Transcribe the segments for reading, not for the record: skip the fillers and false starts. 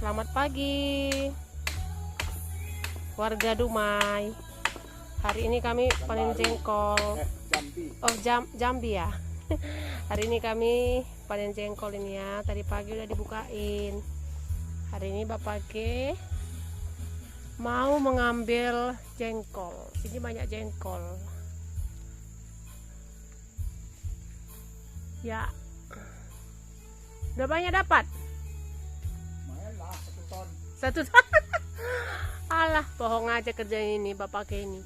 Selamat pagi warga Dumai. Hari ini kami panen jengkol. Jambi ya. Hari ini kami panen jengkol ini ya. Tadi pagi udah dibukain. Hari ini Bapak G mau mengambil jengkol. Ini banyak jengkol. Ya. Udah banyak dapat? Satu ton. Alah, bohong aja kerja ini Bapak G ini.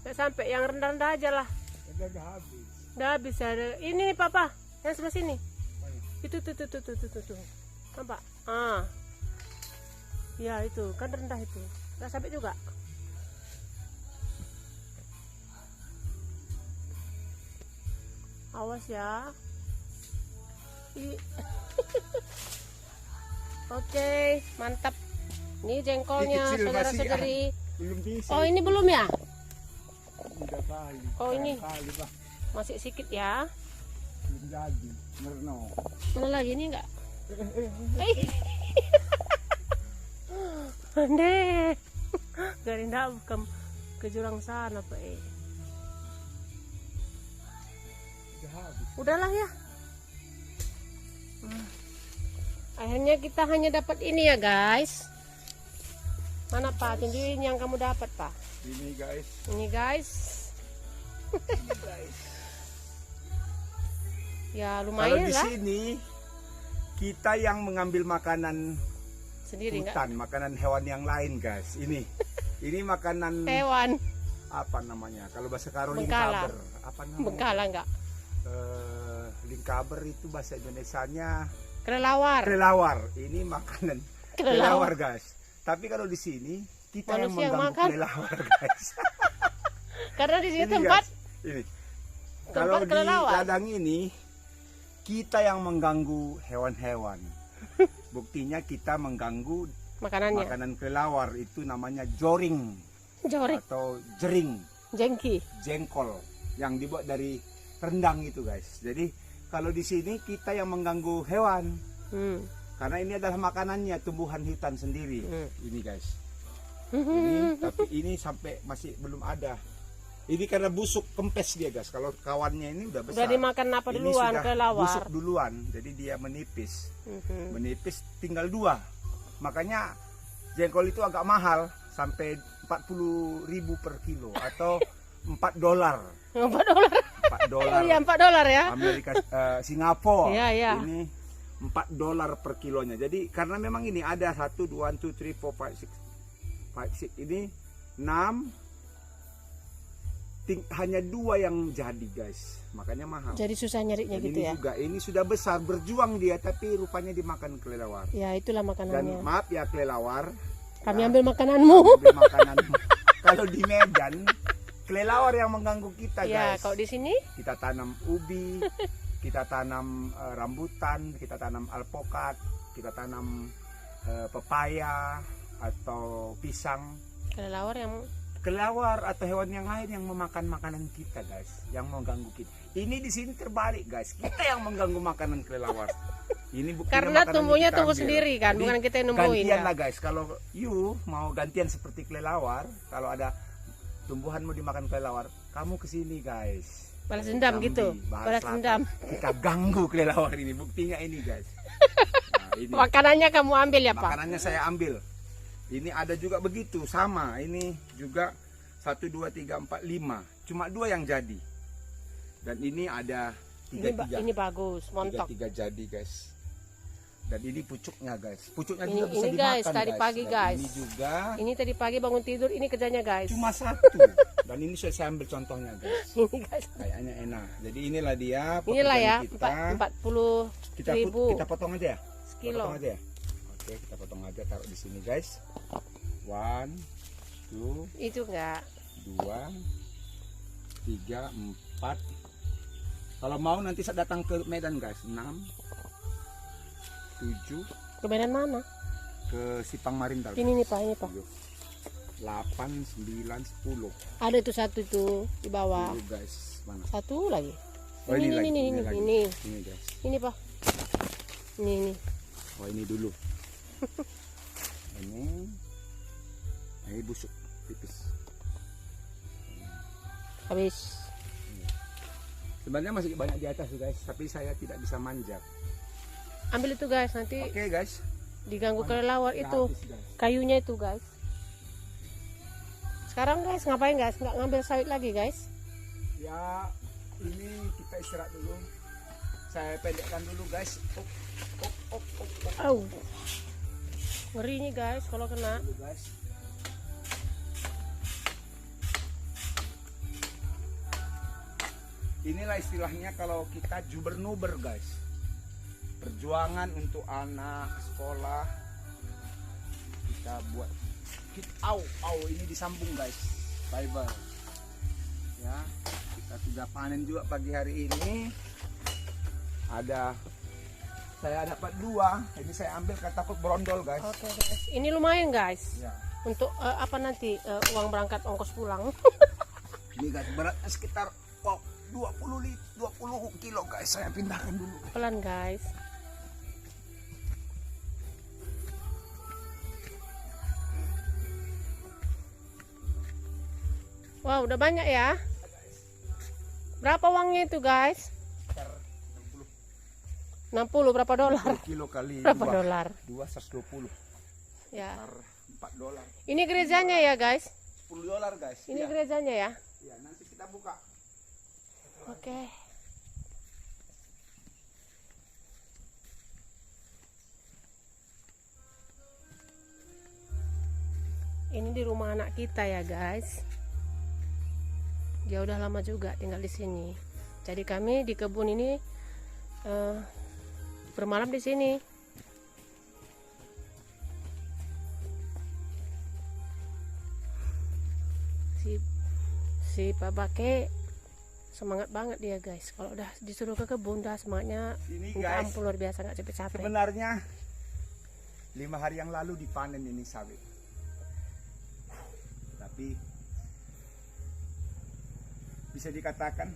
Nggak sampai, yang rendah-rendah aja lah. Udah habis ya. Ini nih Papa, yang sebelah sini. Itu tuh. Nampak? Ah. Ya itu, kan rendah itu. Nggak sampai juga. Awas ya. Oke, mantap. Ini jengkolnya saudara-saudari. Oh, ini belum ya? Oh, ini masih sedikit ya. Belum jadi. Merno. Mana lagi ini enggak? Ande. Garinda bukan ke jurang sana, Pak. Udahlah ya. Akhirnya kita hanya dapat ini ya guys. Mana Pak? Tunjukin yang kamu dapat Pak. Ini guys. Ini guys. Ya lumayan lah. Kalau di sini kita yang mengambil makanan sendiri hutan, makanan hewan yang lain guys. Ini makanan hewan. Apa namanya? Kalau bahasa Karo Bengkala. lingkaber. Apa namanya? Bengkala enggak? Lingkaber itu bahasa Indonesianya Kelelawar. kelelawar. Ini makanan kelelawar guys. Tapi kalau di sini kita Manusia yang mengganggu makan. kelelawar guys. Karena di sini Ini, tempat guys. Ini. Kalau di kelelawar. ladang ini kita yang mengganggu hewan-hewan. Buktinya kita mengganggu makanannya. makanan kelelawar, itu namanya joring Jorik, atau jering, jengki. jengkol yang dibuat dari rendang itu guys. Jadi kalau di sini kita yang mengganggu hewan, karena ini adalah makanannya, tumbuhan hutan sendiri. Ini guys, ini tapi ini sampai masih belum ada. Ini karena busuk kempes dia guys. Kalau kawannya ini udah besar. Udah dimakan apa Ini duluan sudah kelelawar? busuk duluan, jadi dia menipis. Menipis tinggal 2. Makanya jengkol itu agak mahal, sampai 40.000 per kilo atau $4. $4. $4. Oh iya, $4 ya. Amerika, Singapura. Iya, iya. Ini $4 per kilonya. Jadi karena memang ini ada 1, 2, 1, 2, 3, 4, 5, 6, 5, 6 ini 6. Hanya 2 yang jadi guys, makanya mahal. Jadi susah nyarinya Dan gitu ini ya. juga, ini sudah besar, berjuang dia, tapi rupanya dimakan kelelawar. Ya itulah Dan makanannya. maaf ya kelelawar, Kami ambil makananmu. ambil makanan. Kalau di Medan kelelawar yang mengganggu kita Ya, guys. kalau di sini Kita tanam ubi, kita tanam rambutan, kita tanam alpokat, kita tanam pepaya atau pisang. Kelelawar atau hewan yang lain yang memakan makanan kita guys, yang mengganggu kita. Ini di sini terbalik guys, kita yang mengganggu makanan kelelawar. Ini buktinya Karena makanannya tumbuhnya kita tumbuh ambil. sendiri kan, Jadi, bukan kita yang numbuhin gantian kan. lah guys, kalau you mau gantian seperti kelelawar, kalau ada tumbuhanmu dimakan kelelawar, kamu kesini guys. Balas dendam Jambi, gitu. Bahar Balas Selatan. dendam. Kita ganggu kelelawar ini, buktinya ini guys. Nah, ini. Makanannya kamu ambil ya, Pak? Makanannya saya ambil. Ini ada juga begitu, sama. Ini juga 1, 2, 3, 4, 5. Cuma 2 yang jadi. Dan ini ada 3. Ini bagus, montok. 3 jadi guys. Dan ini pucuknya guys. Pucuknya Ini- juga bisa ini, dimakan guys, tadi pagi, Dan guys. Ini juga Ini tadi pagi bangun tidur, ini kerjanya guys. cuma 1. Dan ini saya ambil contohnya guys. Ini guys. Kayaknya enak. Jadi inilah dia Inilah ya, pekerjaan kita. 40 Kita, ribu kita potong aja ya. sekilo. Potong aja ya. Oke, kita potong aja, taruh di sini guys. 1, 2, Itu enggak. 2, 3, 4. Kalau mau nanti saya datang ke Medan guys. 6, 7, Ke Medan mana? ke Sipang Marintal. Ini nih, Pak, ini, Pak. 8, 9, 10. Ada itu satu itu di bawah. Dulu guys. Mana? Satu lagi. Oh, ini lagi, ini, ini lagi. ini. Ini guys. Ini, Pak. Ini. Oh, ini dulu. Ini busuk tipis. Habis. Sebenarnya masih banyak di atas guys, tapi saya tidak bisa manjat. Ambil itu, guys. Nanti Oke guys. diganggu kelelawar itu. Gratis, guys. Kayunya itu, guys. Sekarang, guys, ngapain, guys? Nggak ngambil sawit lagi, guys? Ya, ini kita istirahat dulu. Saya pendekkan dulu guys. Au. Ngeri nih, guys, kalau kena. Dulu, guys. Inilah istilahnya kalau kita jubernuber guys. Perjuangan untuk anak sekolah. Kita buat ini disambung guys. Fiber. Ya, kita sudah panen juga pagi hari ini. Saya dapat 2. Ini saya ambil takut berondol guys. Oke, guys. Ini lumayan, guys. Ya. Untuk apa nanti uang berangkat ongkos pulang. Ini guys beratnya sekitar 20 kilo guys. Saya pindahkan dulu. Pelan, guys. Wow, udah banyak ya. Berapa uangnya itu, guys? 60, berapa dolar? 10 kilo kali Berapa 2. dolar? 2 120. Ya. $4. Ini gerejanya ya, guys. $10 guys. Ini Ya. gerejanya ya. Ya, nanti kita buka. Oke. Ini di rumah anak kita ya, guys. Dia udah lama juga tinggal di sini. Jadi kami di kebun ini bermalam di sini. Si Pak Bake semangat banget dia, guys. Kalau udah disuruh ke kebun, dah semangatnya Ini minta guys, ampun, luar biasa, nggak capek-capek. sebenarnya 5 hari yang lalu dipanen ini sawit. Tapi bisa dikatakan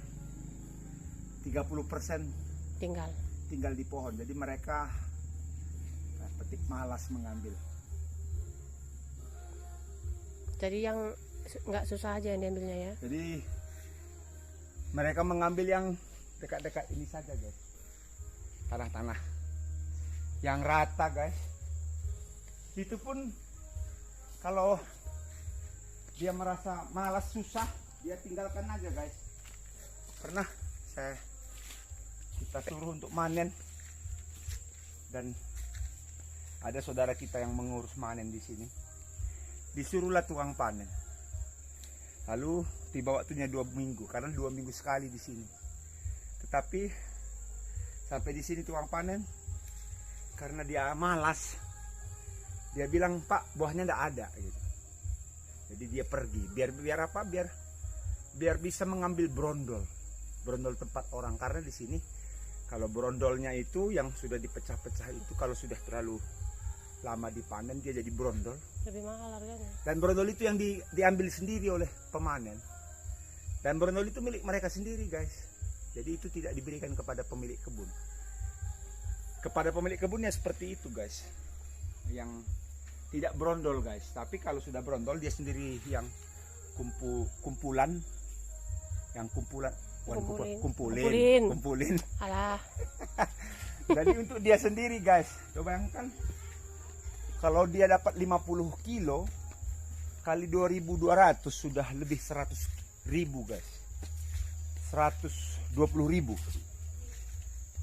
30% tinggal di pohon. Jadi mereka petik malas mengambil. Jadi yang nggak susah aja yang diambilnya ya. Jadi mereka mengambil yang dekat-dekat ini saja guys. Tanah-tanah yang rata guys. Itu pun kalau dia merasa malas susah, dia tinggalkan aja guys. Pernah kita suruh untuk manen dan ada saudara kita yang mengurus manen di sini. Disuruhlah tukang panen. Lalu tiba waktunya 2 minggu, karena 2 minggu sekali di sini. Tetapi sampai di sini tukang panen, karena dia malas, dia bilang, "Pak, buahnya ndak ada." Gitu. Jadi dia pergi. Biar apa? Biar bisa mengambil brondol tempat orang. Karena di sini kalau brondolnya itu yang sudah dipecah-pecah itu, kalau sudah terlalu lama dipanen dia jadi brondol. Lebih mahal harganya. Dan brondol itu yang diambil sendiri oleh pemanen. Dan brondol itu milik mereka sendiri guys. Jadi itu tidak diberikan kepada pemilik kebun. kepada pemilik kebunnya seperti itu guys, yang tidak berondol guys. Tapi kalau sudah berondol dia sendiri yang kumpulin. Alah. Jadi untuk dia sendiri guys, coba bayangkan kalau dia dapat 50 kilo kali 2.200 sudah lebih 100.000 guys, 120.000,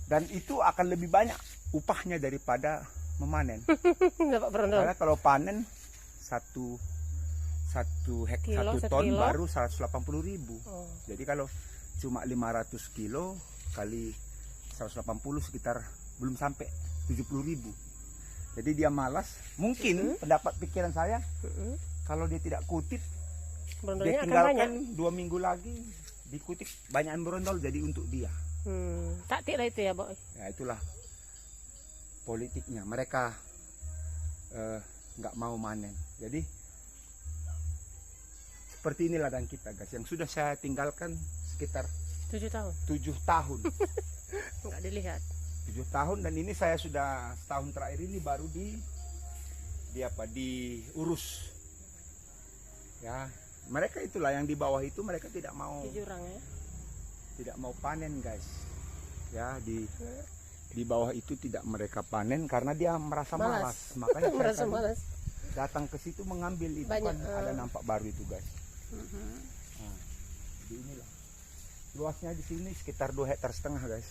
dan itu akan lebih banyak upahnya daripada memanen. Karena kalau panen satu ton baru 180.000. Jadi kalau cuma 500 kilo kali 180 sekitar belum sampai 70.000. Jadi dia malas. Mungkin pendapat pikiran saya, kalau dia tidak kutip, dia tinggalkan 2 minggu lagi dikutip, banyak yang berondol jadi untuk dia. Taktik lah itu ya, Boy. Ya itulah politiknya. Mereka nggak mau manen. Jadi seperti inilah dan kita guys, yang sudah saya tinggalkan sekitar 7 tahun. 7 tahun. Nggak dilihat. 7 tahun, dan ini saya sudah setahun terakhir ini baru diurus. Ya, mereka itulah yang di bawah itu, mereka tidak mau Di jurang ya. Tidak mau panen guys. Ya, di bawah itu tidak mereka panen karena dia merasa malas. Makanya Merasa malas. datang ke situ mengambil itu. Banyak, kan ada nampak baru itu guys. Nah, jadi inilah luasnya di sini sekitar 2,5 hektar guys.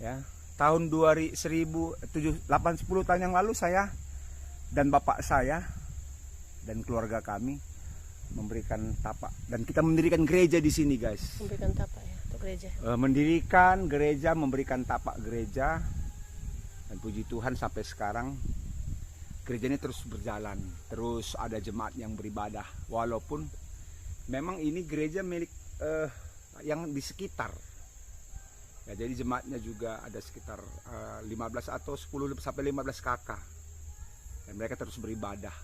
Ya, tahun 10 tahun yang lalu saya dan bapak saya dan keluarga kami memberikan tapak, dan kita mendirikan gereja di sini guys. Memberikan tapak ya untuk gereja. Mendirikan gereja, memberikan tapak gereja, dan puji Tuhan sampai sekarang gereja ini terus berjalan, terus ada jemaat yang beribadah, walaupun memang ini gereja milik yang di sekitar. Ya, jadi jemaatnya juga ada sekitar 15 atau 10 sampai 15 kakak, dan mereka terus beribadah.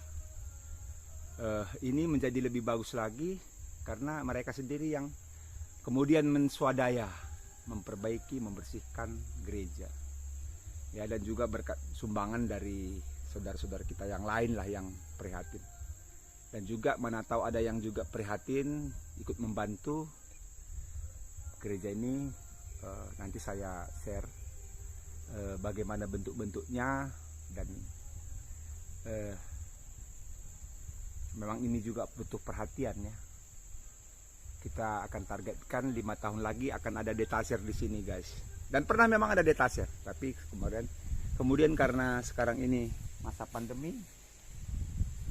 Ini menjadi lebih bagus lagi karena mereka sendiri yang kemudian menswadaya, memperbaiki, membersihkan gereja. Ya, dan juga berkat sumbangan dari saudara-saudara kita yang lain lah yang prihatin. Dan juga mana tahu ada yang juga prihatin ikut membantu gereja ini. Nanti saya share bagaimana bentuk-bentuknya, dan memang ini juga butuh perhatian ya. Kita akan targetkan 5 tahun lagi akan ada detasher di sini guys. Dan pernah memang ada detasher, tapi kemudian karena sekarang ini masa pandemi,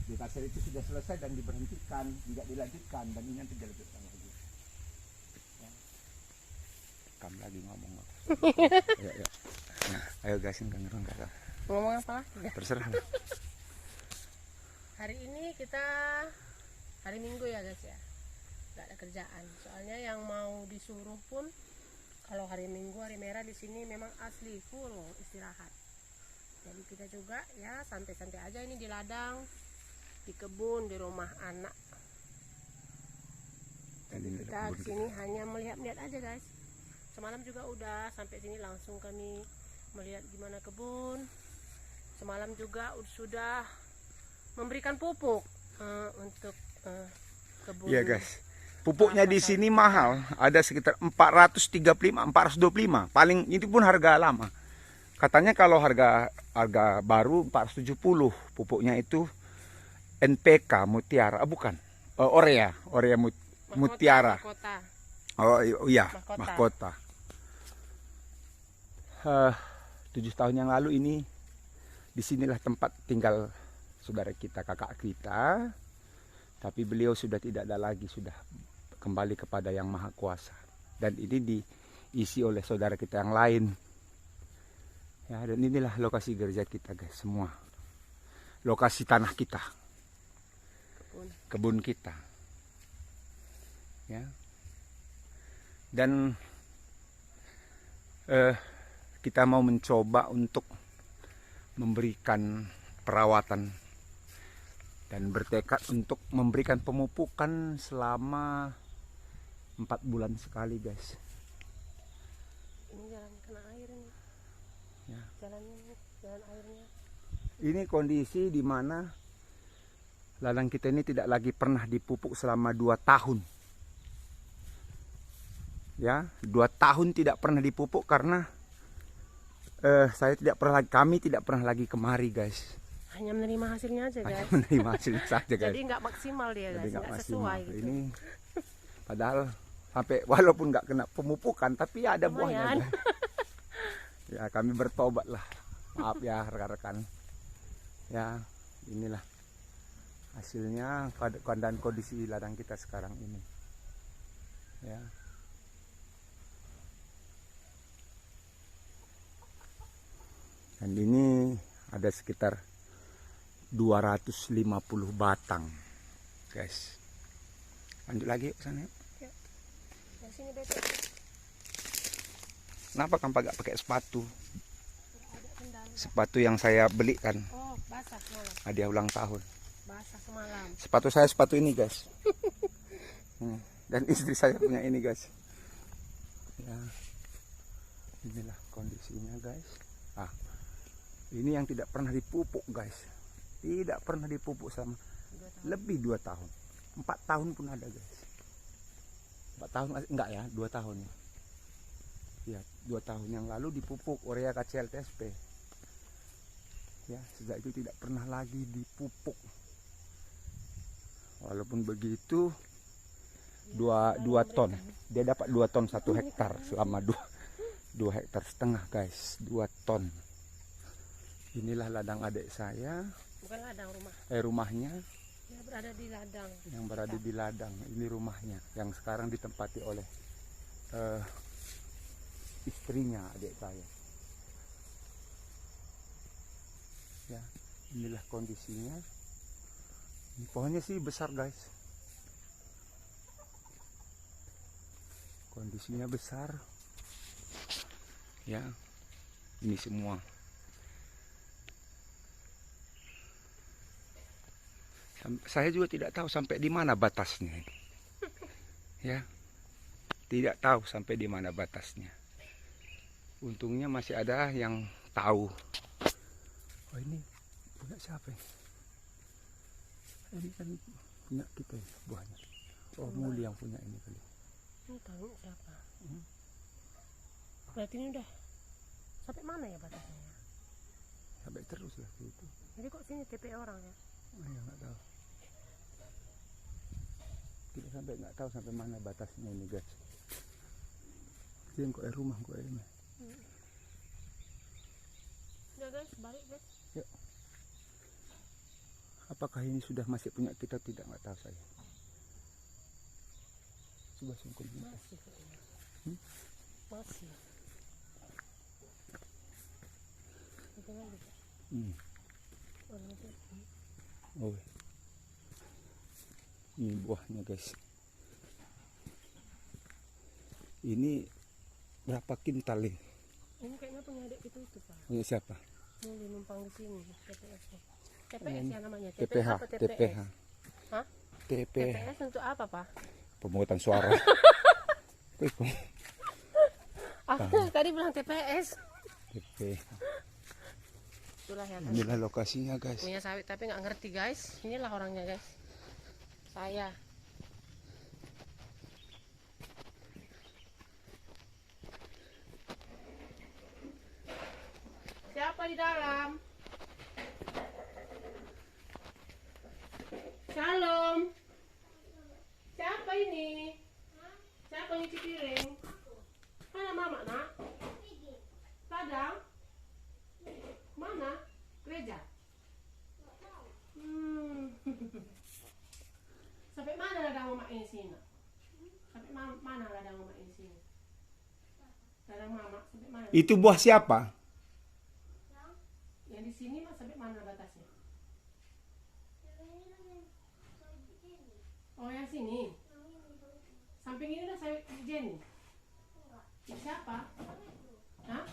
detasher itu sudah selesai dan diberhentikan, tidak dilanjutkan, dan ini nanti dilanjutkan lagi. Ya. Kam lagi ngomong. Ayo. Ayo guys, Ngomong apa lagi? Terserah. Hari ini kita hari Minggu ya guys ya, nggak ada kerjaan. Soalnya yang mau disuruh pun kalau hari Minggu, hari merah di sini memang asli full istirahat. Jadi kita juga ya santai-santai aja ini di ladang, di kebun, di rumah anak. Jadi kita kesini hanya melihat-lihat aja guys. Semalam juga udah sampai sini langsung kami melihat gimana kebun. Semalam juga sudah memberikan pupuk untuk kebun. Iya guys, pupuknya di sini mahal, ada sekitar 435, 425. Paling itu pun harga lama. Katanya kalau harga baru 470, pupuknya itu NPK Mutiara, bukan, Orea Mutiara. Mahkota. Oh iya, mahkota. 7 tahun yang lalu ini disinilah tempat tinggal saudara kita, kakak kita, tapi beliau sudah tidak ada lagi, sudah kembali kepada Yang Maha Kuasa, dan ini diisi oleh saudara kita yang lain. Ya, dan inilah lokasi gereja kita guys, semua lokasi tanah kita, kebun kita, ya. Dan kita mau mencoba untuk memberikan perawatan dan bertekad untuk memberikan pemupukan selama 4 bulan sekali guys. Ini jalan kena air ini. Ya. Jalan airnya. Ini kondisi di mana ladang kita ini tidak lagi pernah dipupuk selama 2 tahun. Ya, 2 tahun tidak pernah dipupuk karena kami tidak pernah lagi kemari, guys. Hanya menerima hasilnya aja, guys. Hanya menerima hasilnya saja, guys. Jadi nggak maksimal dia, guys. Nggak sesuai gitu. Ini padahal sampai walaupun nggak kena pemupukan, tapi ya ada buahnya. Guys. Ya, kami bertobat lah. Maaf ya rekan-rekan. Ya, inilah hasilnya keadaan kondisi ladang kita sekarang ini. Ya. Dan ini ada sekitar 250 batang, guys. Lanjut lagi ke sana. Ya. Yang sini bete. Kenapa kamu gak pakai sepatu? Sepatu yang saya belikan. Oh, basah semalam. Hadiah ulang tahun. Basah semalam. Sepatu saya sepatu ini, guys. Dan istri saya punya ini, guys. Ya. Inilah kondisinya, guys. Ah. Ini yang tidak pernah dipupuk, guys. Tidak pernah dipupuk sama lebih 2 tahun. 4 tahun pun ada, guys. 4 tahun enggak ya, 2 tahun ya. Ya, 2 tahun yang lalu dipupuk urea KCL TSP. Ya, sejak itu tidak pernah lagi dipupuk. Walaupun begitu 2 ton. Dia dapat 2 ton 1 hektar selama 2 hektar setengah, guys. 2 ton. Inilah ladang adik saya. Bukan ladang, rumah. Rumahnya. Yang berada di ladang. Yang berada di ladang. Ini rumahnya. Yang sekarang ditempati oleh istrinya adik saya. Ya, inilah kondisinya. Ini pohonnya sih besar, guys. Kondisinya besar. Ya, ini semua. Saya juga tidak tahu sampai di mana batasnya. Ya, tidak tahu sampai di mana batasnya. Untungnya masih ada yang tahu. Oh, ini punya siapa ya? Ini kan punya kita ya, buahnya. Oh, Muli yang punya ini kali. Ini tahu siapa? Berarti ini udah sampai mana ya batasnya? Sampai terus lah itu. Jadi kok sini TP orang ya? Oh, ya nggak tahu. Kita sampai nggak tahu sampai mana batasnya ini, guys. Ini kok rumah kok ini. Ya guys, balik guys. Yuk. Apakah ini sudah masih punya kita tidak, nggak tahu saya. Coba sungkem. Masih kayaknya. Masih. Itu lagi. Oh. Ini buahnya, guys. Ini berapa kintal ini? Ini kayaknya punya adik itu Pak. Punya siapa? Muli numpang di sini, TPS. TPS ya namanya. TPH, apa TPH. Hah? TPH. TPS untuk apa, Pak? Pemungutan suara. Aku tadi bilang TPS. TPH. Itulah ya, guys. Inilah lokasinya, guys. Punya sawit tapi nggak ngerti, guys. Inilah orangnya, guys. Saya. Siapa di dalam? Shalom. Siapa ini? Siapa yang cuci piring? Mana mama, nak? Ladang? Mana? Gereja? Sampai mana ladang mama ini sini? Sampai mana ladang mama ini sini? Ladang mama sampai mana? Itu buah siapa? Yang di sini mas sampai mana batasnya? Oh, yang sini. Samping ini udah sawit Jenny. Siapa? Hah?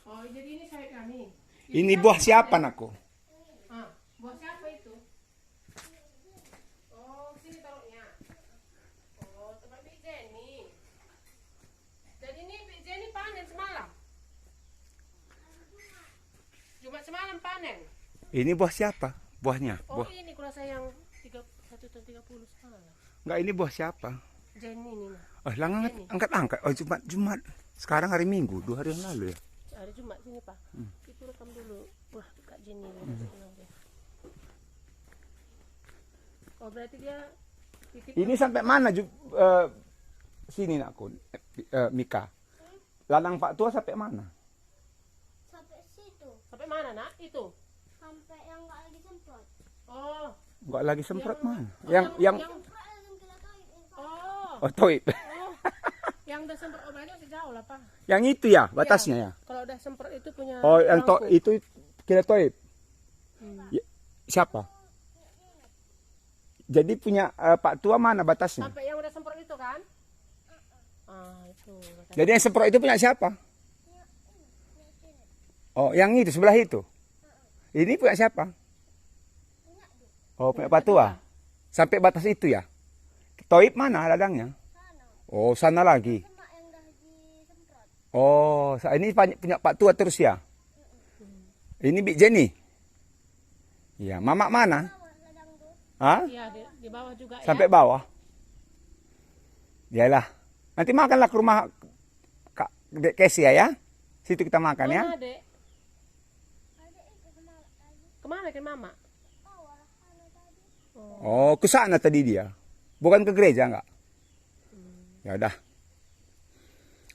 Oh, jadi ini sawit kami. Ini buah siapa, nakku? Ah, buah siapa itu? Oh, sini taruhnya. Oh, tempat Bik Jenny. Jadi ini Bik Jenny panen semalam. panen. Ini buah siapa? Buahnya? Oh Buah. ini kurasa yang 1 ton 30 salah. Enggak, ini buah siapa? Jenny ini nah. Oh, lang angkat. Oh, Jumat. Sekarang hari Minggu, 2 hari yang lalu ya. Hari Jumat sini Pak. Itu rekam dulu. Wah Kak Jenny. Oh berarti dia titip. Ini sampai mana sini nakun Mika? Ladang Pak Tua sampai mana? Sampai situ. Sampai mana nak? Itu. Sampai yang nggak lagi semprot. Oh. Enggak lagi semprot mana? Oh, Yang Semprot yang kita tahu. Oh. toib. Oh. Yang udah semprot obatnya masih jauh lah Pak. Yang itu ya batasnya ya. Kalau udah semprot itu punya. Oh, yang lampu. itu kira toib. Ya, siapa? Jadi punya Pak Tua mana batasnya? Sampai yang udah semprot itu kan? Itu. Jadi yang semprot itu punya siapa? Oh, yang itu sebelah itu. Ini punya siapa? Oh, punya Pak Tua. Sampai batas itu ya. Toib mana ladangnya? Oh, sana lagi. Cuma yang udah disemprot. Oh, ini punya Pak Tua terus ya. Ini Bik Jenny. Iya, Mamak mana? Ladang tuh. Hah? Iya di bawah juga Sampai ya. bawah. Yalah. Nanti makanlah ke rumah Kak Dek Kesia ya. Situ kita makan ya. Mana Dek? Ada itu kemana tadi? Kemana ke Mama? Bawah sana tadi. Oh, ke sana tadi dia. Bukan ke gereja enggak? Ya udah.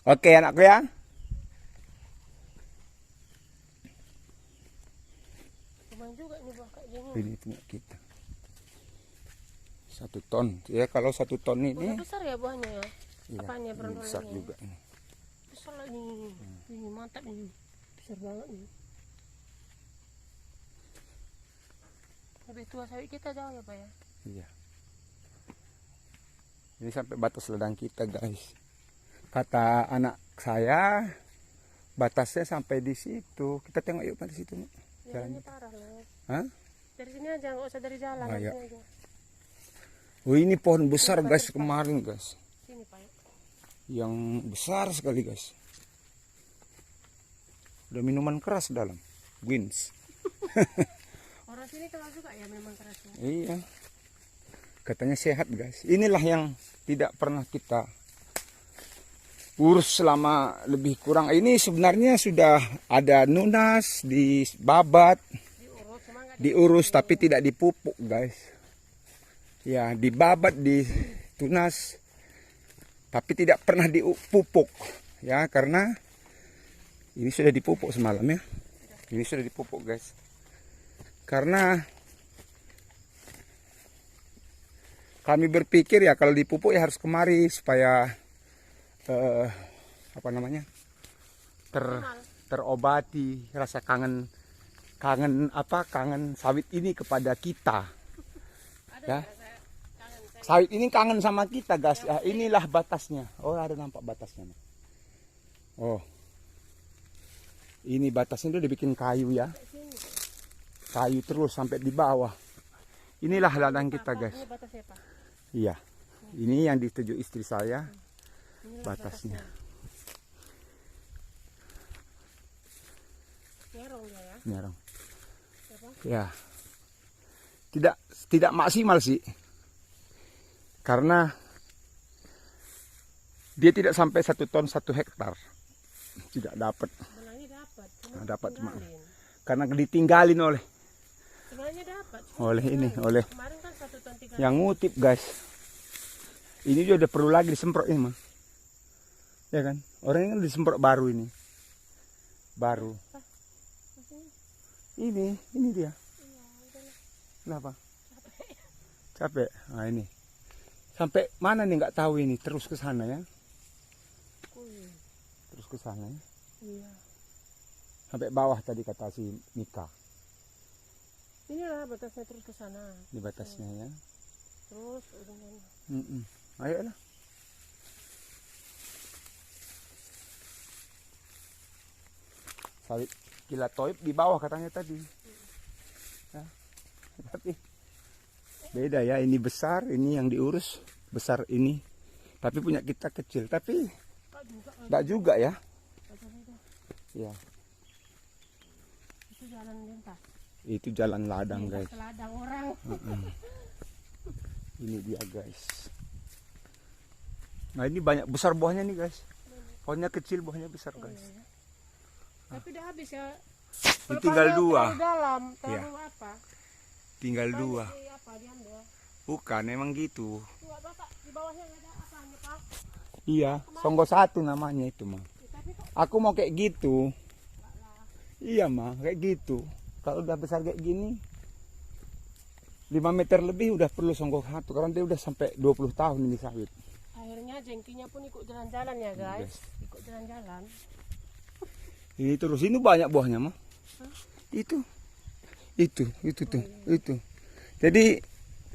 Oke anakku ya. Lumayan juga ini buah Kak Jenny. Ini punya kita. 1 ton. Ya kalau 1 ton ini. Buah besar ya buahnya ya. Iya, Apanya ini berondolnya? besar juga ini. Besar lah ini. Ini mantap ini. Besar banget nih. Lebih tua sawit kita jauh ya Pak ya. Iya. Ini sampai batas ladang kita guys. Kata anak saya batasnya sampai di situ. Kita tengok yuk pada situ. Ya, ini parah loh. Hah? Dari sini aja nggak usah dari jalan. Ah, dari iya. sini aja. Oh ini pohon besar guys kemarin guys. Sini Pak. Yang besar sekali guys. Ada minuman keras dalam. Wins. Orang sini kenal juga ya memang kerasnya. Iya. Katanya sehat guys. Inilah yang tidak pernah kita urus selama lebih kurang. Ini sebenarnya sudah ada nunas, dibabat, Diurus cuma nggak diurus tapi tidak dipupuk guys. Ya dibabat, ditunas tapi tidak pernah dipupuk. Ya karena ini sudah dipupuk semalam ya. Ini sudah dipupuk guys. Karena kami berpikir ya kalau dipupuk ya harus kemari supaya apa namanya terobati rasa kangen sawit ini kepada kita. Ya. Sawit ini kangen sama kita guys. Ya, inilah batasnya. Oh ada nampak batasnya. Oh ini batasnya itu dibikin kayu ya. Kayu terus sampai di bawah. Inilah ladang kita guys. Ini batasnya Pak. Iya. Ini yang disetujui istri saya. Inilah Batasnya. Nyerong dia ya. Nyerong. Apa? Ya. Tidak maksimal sih. Karena dia tidak sampai 1 ton 1 hektar. Tidak dapat. Sebenarnya dapat. Nah, dapat cuma tinggalin. karena ditinggalin oleh Sebenarnya dapat. ini oleh Kemarin kan 1 ton 3. yang ngutip guys. Ini juga udah perlu lagi disemprot ini mah. Ya kan? Orang ini disemprot baru ini. Baru. Ini dia. Kenapa? Capek. Nah ini. Sampai mana nih nggak tahu ini. Terus ke sana ya. Terus ke sana ya. Iya. Sampai bawah tadi kata si Mika. Inilah batasnya terus ke sana. Di batasnya ya. Terus ujungnya. Ayo lah. Sawit kilat toib di bawah katanya tadi. Ya. Tapi beda ya, ini besar, ini yang diurus besar ini. Tapi punya kita kecil, tapi enggak juga ya. Ya. Itu jalan lintas. Itu jalan ladang guys. Ladang orang. Ini dia guys. Nah ini banyak besar buahnya nih guys. Pohonnya kecil, buahnya besar guys. Tapi udah habis ya. Ini tinggal dua. Terlalu dalam, terlalu Iya. apa? Tinggal dua. Apa diambil? Bukan, emang gitu. Tuh, Bapak, di bawahnya nggak ada apanya, Pak? Iya, Songgo 1 namanya itu mah. Tapi kok Aku mau kayak gitu. Iya mah, kayak gitu. Kalau udah besar kayak gini, 5 meter lebih udah perlu Songgo 1. Karena dia udah sampai 20 tahun ini sawit. akhirnya jengkinya pun ikut jalan-jalan ya guys. Ikut jalan-jalan. Ini terus, ini banyak buahnya mah. Itu tuh, itu. Jadi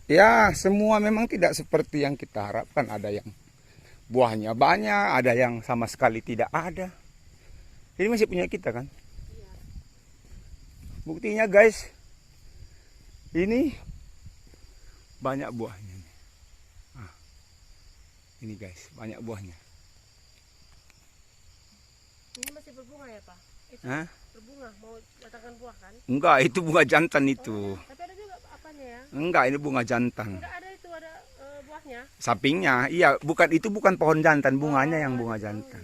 ya semua memang tidak seperti yang kita harapkan. Ada yang buahnya banyak, ada yang sama sekali tidak ada. Ini masih punya kita kan? Iya. Buktinya guys, ini banyak buahnya. Nah, ini guys, banyak buahnya. Ini masih berbunga ya Pak? Itu Hah? berbunga, mau datangkan buah kan? Enggak, itu bunga jantan itu. Tapi ada juga apanya ya? Enggak, ini bunga jantan. Enggak ada itu, ada buahnya. Sampingnya, iya, itu bukan pohon jantan, bunganya yang bunga jantan.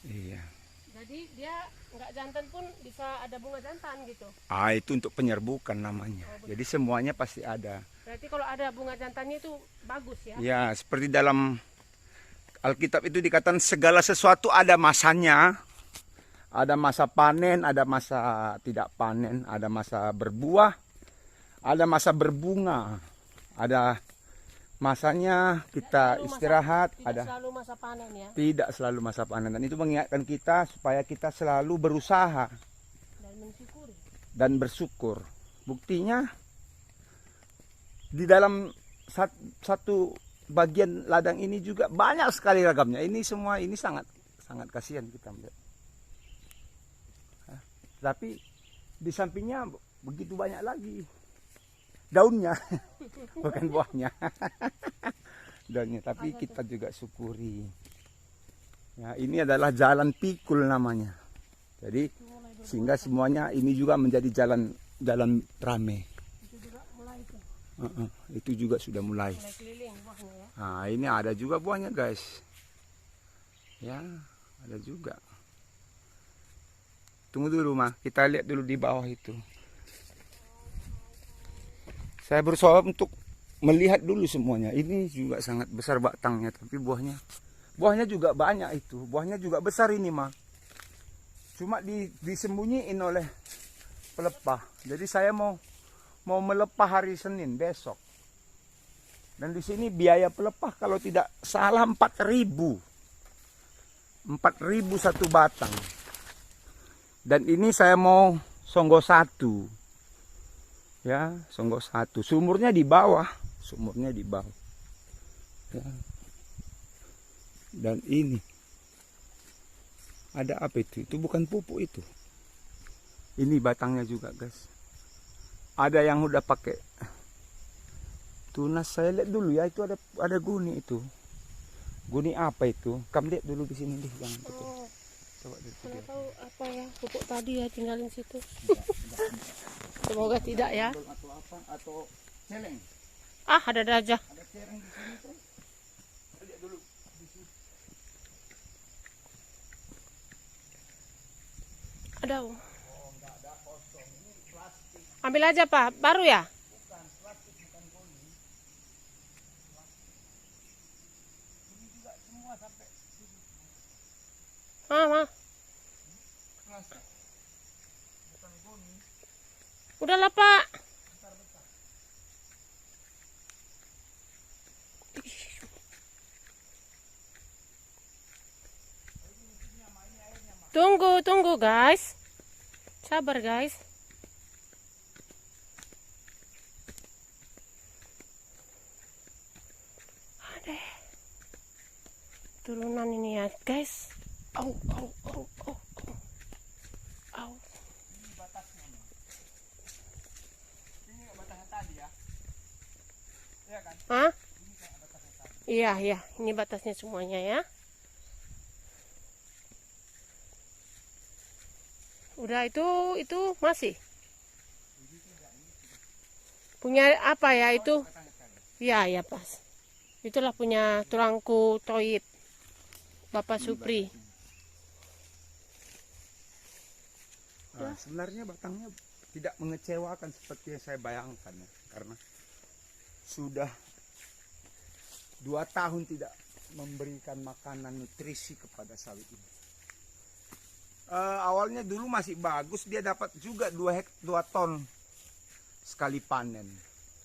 Iya. Jadi dia nggak jantan pun bisa ada bunga jantan gitu. Ah, itu untuk penyerbukan namanya. Jadi semuanya pasti ada. Berarti kalau ada bunga jantannya itu bagus ya? Ya, seperti dalam Alkitab itu dikatakan segala sesuatu ada masanya. Ada masa panen, ada masa tidak panen, ada masa berbuah, ada masa berbunga. Ada masanya kita istirahat, Tidak selalu masa panen ya? tidak selalu masa panen. Dan itu mengingatkan kita supaya kita selalu berusaha Dan mensyukuri. dan bersyukur. Buktinya di dalam satu bagian ladang ini juga banyak sekali ragamnya. Ini semua ini sangat kasihan kita melihat. Tapi di sampingnya begitu banyak lagi daunnya, bukan buahnya. Daunnya, tapi kita juga syukuri. Ya, ini adalah jalan pikul namanya. Jadi sehingga semuanya ini juga menjadi jalan rame. Itu juga mulai itu. Itu juga sudah mulai. Mulai keliling buahnya ya? Nah, ini ada juga buahnya guys. Ya, ada juga. Tunggu dulu mah, kita lihat dulu di bawah itu. Saya berusaha untuk melihat dulu semuanya. Ini juga sangat besar batangnya, tapi buahnya juga banyak itu. Buahnya juga besar ini mah. Cuma disembunyiin oleh pelepah. Jadi saya mau melepah hari Senin besok. Dan di sini biaya pelepah kalau tidak salah 4.000. 4.000 satu batang. Dan ini saya mau Songgo 1. Ya, Songgo 1. Sumurnya di bawah. Ya. Dan ini ada apa itu? Itu bukan pupuk itu. Ini batangnya juga, guys. Ada yang udah pakai tunas. Saya lihat dulu ya, itu ada guni itu. Guni apa itu? Kamu lihat dulu di sini deh, yang itu. Coba dulu. Mana tahu apa ya pupuk tadi ya, tinggalin situ. Semoga tidak ya. Atau apa? Atau celeng. Ah, ada aja. Ada celeng di sini tuh. Lihat dulu di sini. Ada. Ambil aja Pak, baru ya? Bukan plastik, bukan goni. Ini juga semua sampai sini. Mama. Masa? Bukan goni. Udahlah Pak. Bentar. Tunggu guys. Sabar guys. Ada turunan ini ya guys. Au. Ini batasnya. Ini batasnya tadi ya. Iya kan? Hah? Ini kayak batasnya tadi. Iya, ini batasnya semuanya ya. Udah itu masih. Punya apa ya itu? Ya, ya pas. Itulah punya tulangku toit. Bapak Supri. Nah, sebenarnya batangnya tidak mengecewakan seperti yang saya bayangkan ya, karena sudah 2 tahun tidak memberikan makanan nutrisi kepada sawit ini. Awalnya dulu masih bagus, dia dapat juga 2 ton sekali panen,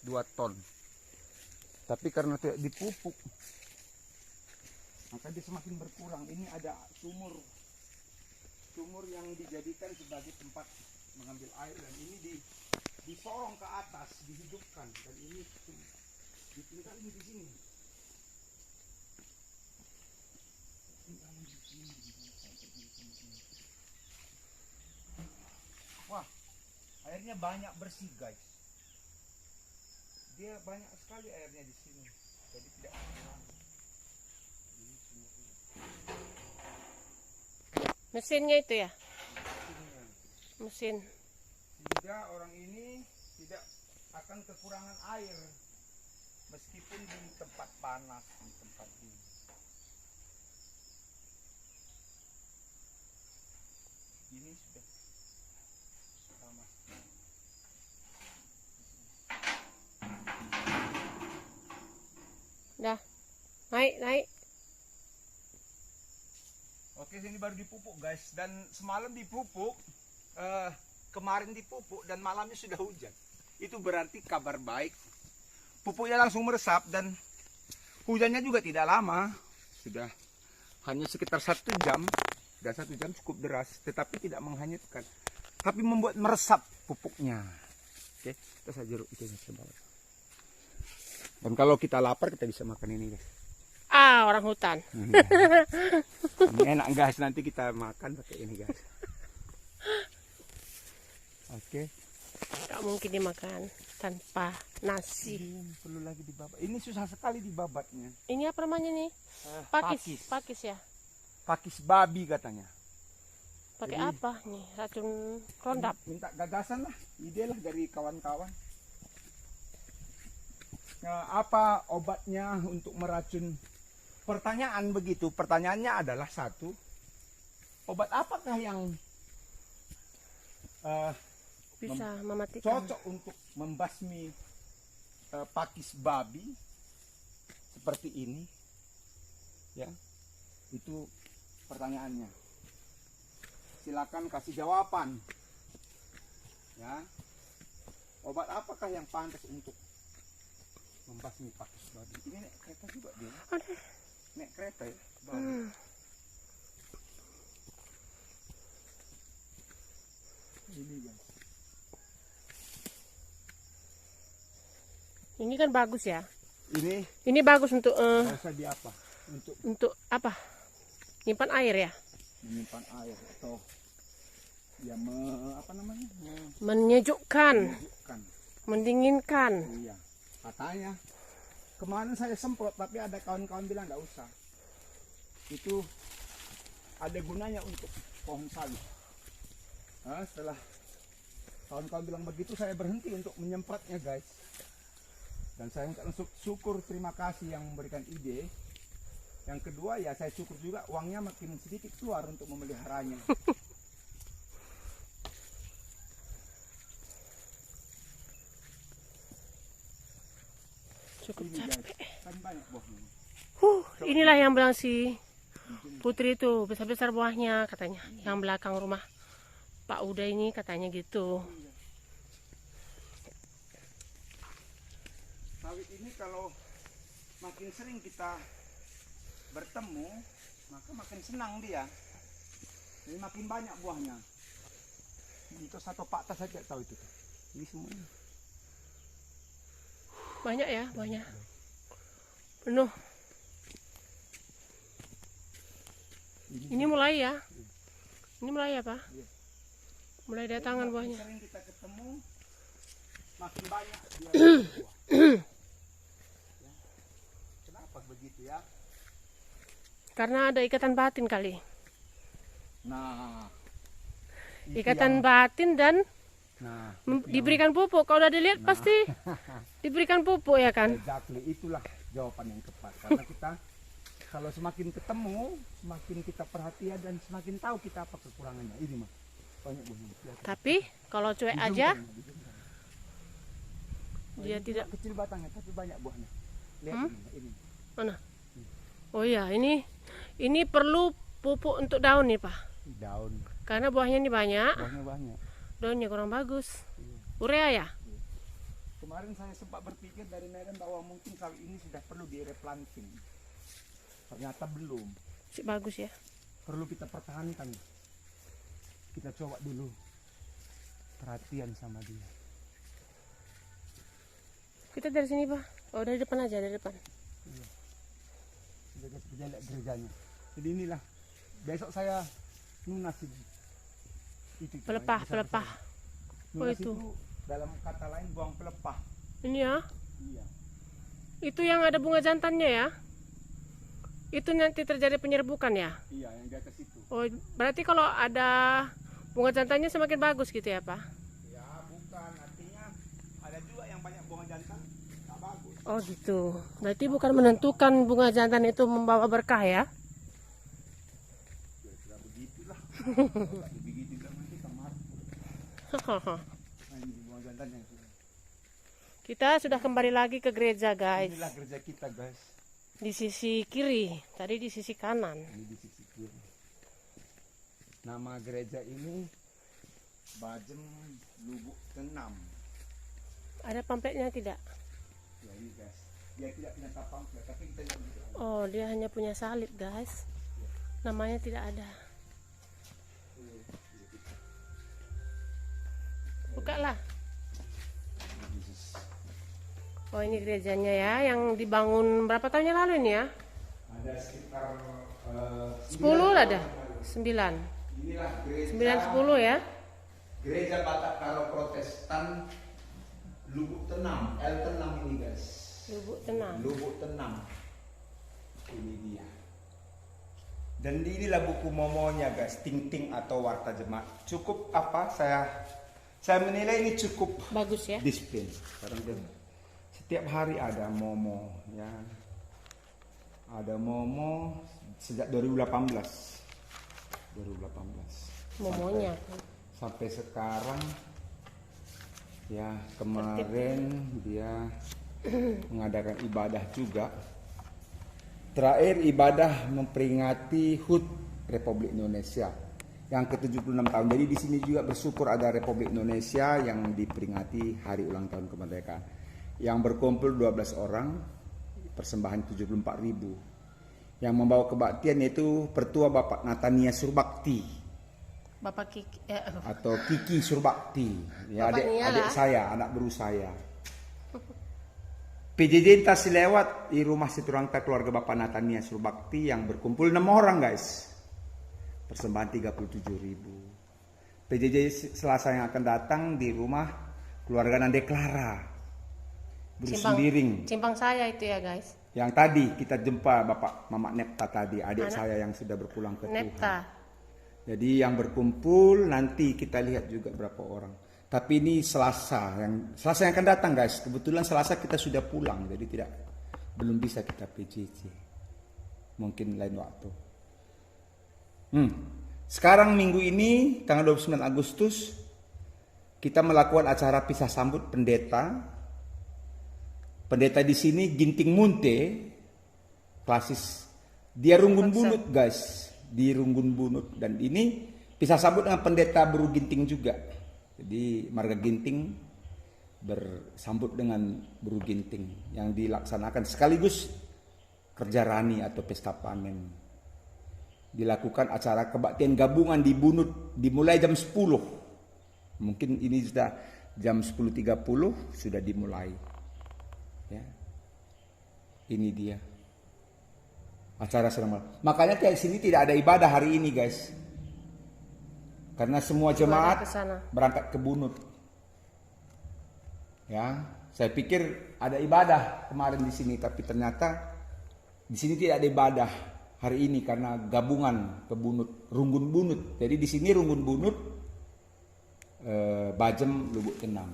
2 ton. Tapi karena tidak dipupuk, maka dia semakin berkurang. Ini ada sumur yang dijadikan sebagai tempat mengambil air, dan ini disorong ke atas, dihidupkan, dan ini ditinggal di sini. Wah, airnya banyak bersih guys. Dia banyak sekali airnya di sini, jadi tidak kurang. Mesinnya itu ya? Mesin. Sehingga orang ini tidak akan kekurangan air meskipun di tempat panas, di tempat dingin. Ini sudah lama. Dah. Naik. Oke, sini baru dipupuk guys, dan semalam dipupuk, kemarin dipupuk dan malamnya sudah hujan. Itu berarti kabar baik. Pupuknya langsung meresap dan hujannya juga tidak lama, sudah hanya sekitar 1 jam, dan 1 jam cukup deras, tetapi tidak menghanyutkan, tapi membuat meresap pupuknya. Oke, kita saja jeruk itu yang dan kalau kita lapar kita bisa makan ini guys. Orang hutan. Ini enak guys, nanti kita makan pakai ini guys. Oke. Gak mungkin dimakan tanpa nasi. Ini perlu lagi dibabat. Ini susah sekali dibabatnya. Ini apa namanya nih? Pakis ya. Pakis babi katanya. Pakai Jadi, apa nih? Racun rondap. Minta gagasan lah, ide lah dari kawan-kawan. Nah, apa obatnya untuk meracun? Pertanyaan begitu. Pertanyaannya adalah satu, obat apakah yang Bisa mematikan. cocok untuk membasmi pakis babi seperti ini? Ya, itu pertanyaannya. Silakan kasih jawaban. Ya, obat apakah yang pantas untuk membasmi pakis babi? Ini naik kereta juga dia. Naik kereta ya, babi. Ini guys. Ini kan bagus ya. Ini bagus untuk rasa di apa? untuk apa? Nyimpan air ya. Menyimpan air atau ya apa namanya? Menyejukkan, Menunjukkan. mendinginkan. Iya. Katanya kemarin saya semprot, tapi ada kawan-kawan bilang nggak usah. Itu ada gunanya untuk pohon sawit. Nah, setelah kawan-kawan bilang begitu, saya berhenti untuk menyemprotnya guys. Dan saya ucapkan syukur, terima kasih yang memberikan ide. Yang kedua ya saya syukur juga uangnya makin sedikit keluar untuk memeliharanya. Cukup Ini guys, capek. kan banyak buahnya. Inilah yang bilang si Putri itu besar-besar buahnya katanya. Yang belakang rumah Pak Uda ini katanya gitu. Sawit ini kalau makin sering kita bertemu, maka makin senang dia. Jadi makin banyak buahnya. Itu satu pakta saja tahu itu. Ini semuanya. Banyak ya, banyak. Penuh. Ini mulai ya. Ini mulai apa? Iya. Mulai datangan buahnya. Sering kita ketemu, makin banyak dia buah. Ya. Kenapa begitu ya? Karena ada ikatan batin kali. Nah, itu Ikatan yang batin dan Nah, Diberikan pupuk. Kalau udah dilihat pasti diberikan pupuk ya kan? exactly, itulah jawaban yang tepat. Karena kita kalau semakin ketemu, semakin kita perhatian dan semakin tahu kita apa kekurangannya. Ini mah banyak buahnya. Tapi kalau cuek aja dia tidak. Kecil batangnya tapi banyak buahnya. Lihat ini. Mana? Oh iya, ini perlu pupuk untuk daun nih, Pak. Daun. Karena buahnya ini banyak, Buahnya banyak. daunnya kurang bagus. Urea ya? Kemarin saya sempat berpikir dari Medan bahwa mungkin kali ini sudah perlu di-replanting. Ternyata belum. Sih bagus ya. Perlu kita pertahankan. Kita coba dulu perhatian sama dia. Kita dari sini, Pak. Oh, dari depan aja, dari depan. Kita lihat gerejanya. Jadi inilah. Besok saya nunasin. Itu, Pelepah. Nunas itu. Dalam kata lain buang pelepah. Ini ya. Iya. Itu yang ada bunga jantannya ya. Itu nanti terjadi penyerbukan ya. Iya, yang di atas itu. Oh, berarti kalau ada bunga jantannya semakin bagus gitu ya, Pak? Ya, bukan. Artinya ada juga yang banyak bunga jantan nggak bagus. Oh gitu. Berarti bukan menentukan bunga jantan itu membawa berkah ya? Kira-kira begitulah. Kalau begitu kan nanti kamar. Nah, ini bunga jantan yang sudah. Kita sudah kembali lagi ke gereja, guys. Inilah gereja kita, guys. Di sisi kiri, tadi di sisi kanan. Ini di sisi kiri. Nama gereja ini Bajem Lubuk Tenam. Ada pamfletnya tidak? Ya ini guys, dia tidak punya pamflet, tapi kita lihat dulu. Oh, dia hanya punya salib, guys. Namanya tidak ada. Bukalah. Oh, ini gerejanya ya, yang dibangun berapa tahun yang lalu ini ya? Ada sekitar 10 lah dah. 9. Inilah gereja 9-10 ya. Gereja Batak Karo Protestan Lubuk Tenam, L Tenam ini guys. Lubuk Tenam. Lubuk Tenam. Ini dia. Dan inilah buku momonya guys, Ting Ting atau Warta Jemaat. Cukup apa? Saya menilai ini cukup Bagus ya. disiplin. Sekarang dia setiap hari ada momo ya. Ada momo sejak 2018. Momonya. Sampai sekarang ya, kemarin dia mengadakan ibadah juga. Terakhir ibadah memperingati HUT Republik Indonesia yang ke-76 tahun. Jadi di sini juga bersyukur ada Republik Indonesia yang diperingati hari ulang tahun kemerdekaan. Yang berkumpul 12 orang, persembahan 74.000. Yang membawa kebaktian yaitu Pertua Bapak Natania Surbakti. Bapak Kiki Atau Kiki Surbakti, ya, adik saya, anak baru saya. PJJ entah lewat di rumah Siturangta keluarga Bapak Natania Surbakti yang berkumpul 6 orang guys. Persembahan 37.000. PJJ Selasa yang akan datang di rumah keluarga Nande Clara Bersembiring. Cimpang saya itu ya guys. Yang tadi kita jumpa Bapak Mamak Nepta tadi, adik saya yang sudah berpulang ke Nepta. Tuhan. Jadi yang berkumpul nanti kita lihat juga berapa orang. Tapi ini Selasa yang akan datang guys. Kebetulan Selasa kita sudah pulang, jadi belum bisa kita PJJ. Mungkin lain waktu. Sekarang minggu ini tanggal 29 Agustus kita melakukan acara pisah sambut pendeta. Pendeta di sini Ginting Munte, klasis. Dia Runggun Bunut guys, di Runggun Bunut. Dan ini pisah sambut dengan pendeta Beru Ginting juga. Jadi marga Ginting bersambut dengan Beru Ginting yang dilaksanakan sekaligus kerja rani atau pesta panen. Dilakukan acara kebaktian gabungan di Bunut dimulai jam 10. Mungkin ini sudah jam 10.30 sudah dimulai. Ya. Ini dia acara sedang. Makanya di sini tidak ada ibadah hari ini guys, karena semua jemaat berangkat ke Bunut. Ya, saya pikir ada ibadah kemarin di sini, tapi ternyata di sini tidak ada ibadah hari ini karena gabungan ke Bunut, Runggun Bunut. Jadi di sini Runggun Bunut Bajem Lubuk Tenam.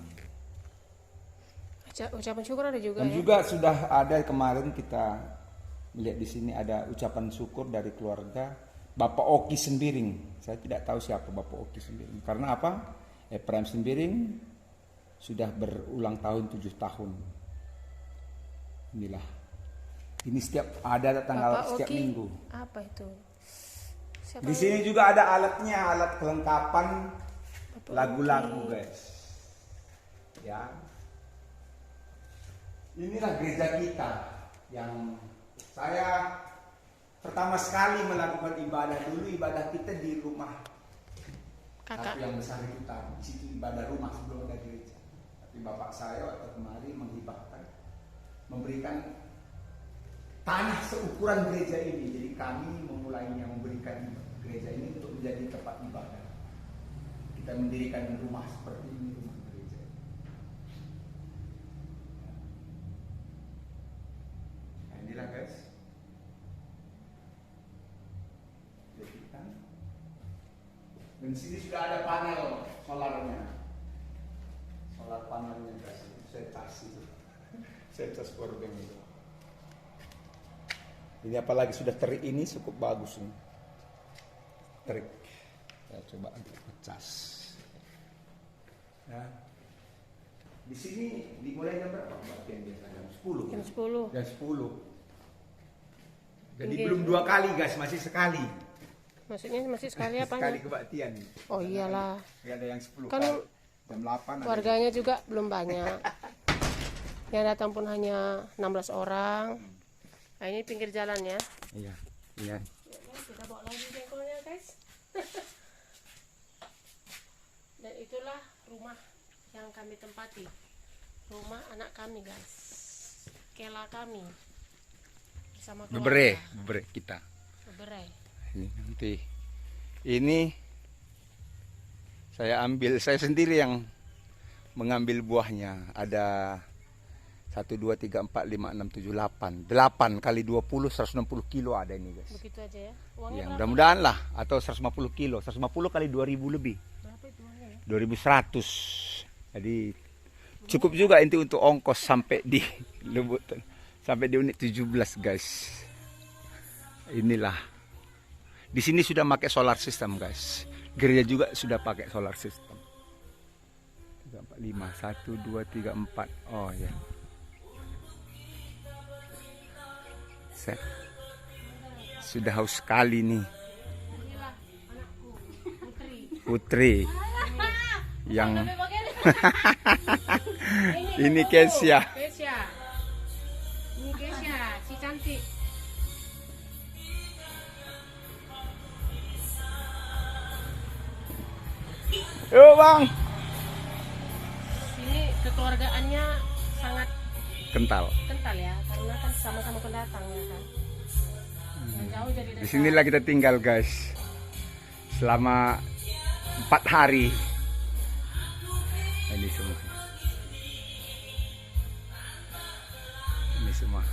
Ucapan syukur ada juga Dan ya. juga sudah ada kemarin kita melihat di sini ada ucapan syukur dari keluarga Bapak Oki Sembiring. Saya tidak tahu siapa Bapak Oki Sembiring. Karena apa? Ephraim Sembiring sudah berulang tahun 7 tahun. Inilah. Ini setiap ada tanggal Bapak setiap Oki, minggu. apa itu? Siapa Di sini juga ada alatnya, alat kelengkapan Bapak lagu-lagu, Oki? guys. Ya. Inilah gereja kita yang saya pertama sekali melakukan ibadah dulu, ibadah kita di rumah Kakak. satu yang besar itu tadi. Di situ ibadah rumah sebelum ada gereja. Tapi bapak saya waktu kemarin menghibahkan, memberikan tanah seukuran gereja ini. Jadi kami memulainya memberikan gereja ini untuk menjadi tempat ibadah. Kita mendirikan rumah seperti ini, rumah gereja. Nah, inilah guys. Jadi kan. Dan di sini sudah ada panel solarnya. Solar panelnya guys. Saya tas itu. Saya tas powerbank itu. Ini apalagi sudah terik ini cukup bagus ini. Terik. Saya coba cas. Ya. Di sini dimulai jam berapa? Jam 10. Jam 10. Jam 10. Jadi Oke. belum 2 kali guys, masih sekali. Maksudnya masih sekali apa? Sekali kebaktian. Oh iyalah. Nggak ada yang 10 Kan kali. Jam 8 ada. Warganya juga belum banyak. Yang datang pun hanya 16 orang. Nah, ini pinggir jalan ya. Iya. Iya. Kita bawa lagi jengkolnya guys. Dan itulah rumah yang kami tempati. Rumah anak kami guys. Kela kami. Bersama Bebre keluarga. kita. Bebre. Ini nanti. Ini saya sendiri yang mengambil buahnya. Ada 1, 2, 3, 4, 5, 6, 7, 8 8 kali 20 160 kilo ada ini guys. Begitu aja ya. Ya Uangnya berapa? mudah-mudahan lah. Atau 150 kilo. 150 kali 2000 lebih. Berapa itu uangnya ya? 2100. Jadi cukup juga inti untuk ongkos sampai di Lubuk sampai di unit 17 guys. Inilah. Di sini sudah pakai solar system guys. Gereja juga sudah pakai solar system. 3, 4, 5 1 2 3 4. Oh ya. Set. Sudah haus sekali nih. Inilah anakku, Putri Putri. yang ini Kesia. Kesia. Ini Kesia, si cantik. Yuk bang. Sini kekeluargaannya sangat Kental. kental ya, karena kan sama-sama pendatang ya kan. Yang jauh jadi Di dekat. sinilah kita tinggal guys. Selama 4 hari. Ini semua. Ini semua.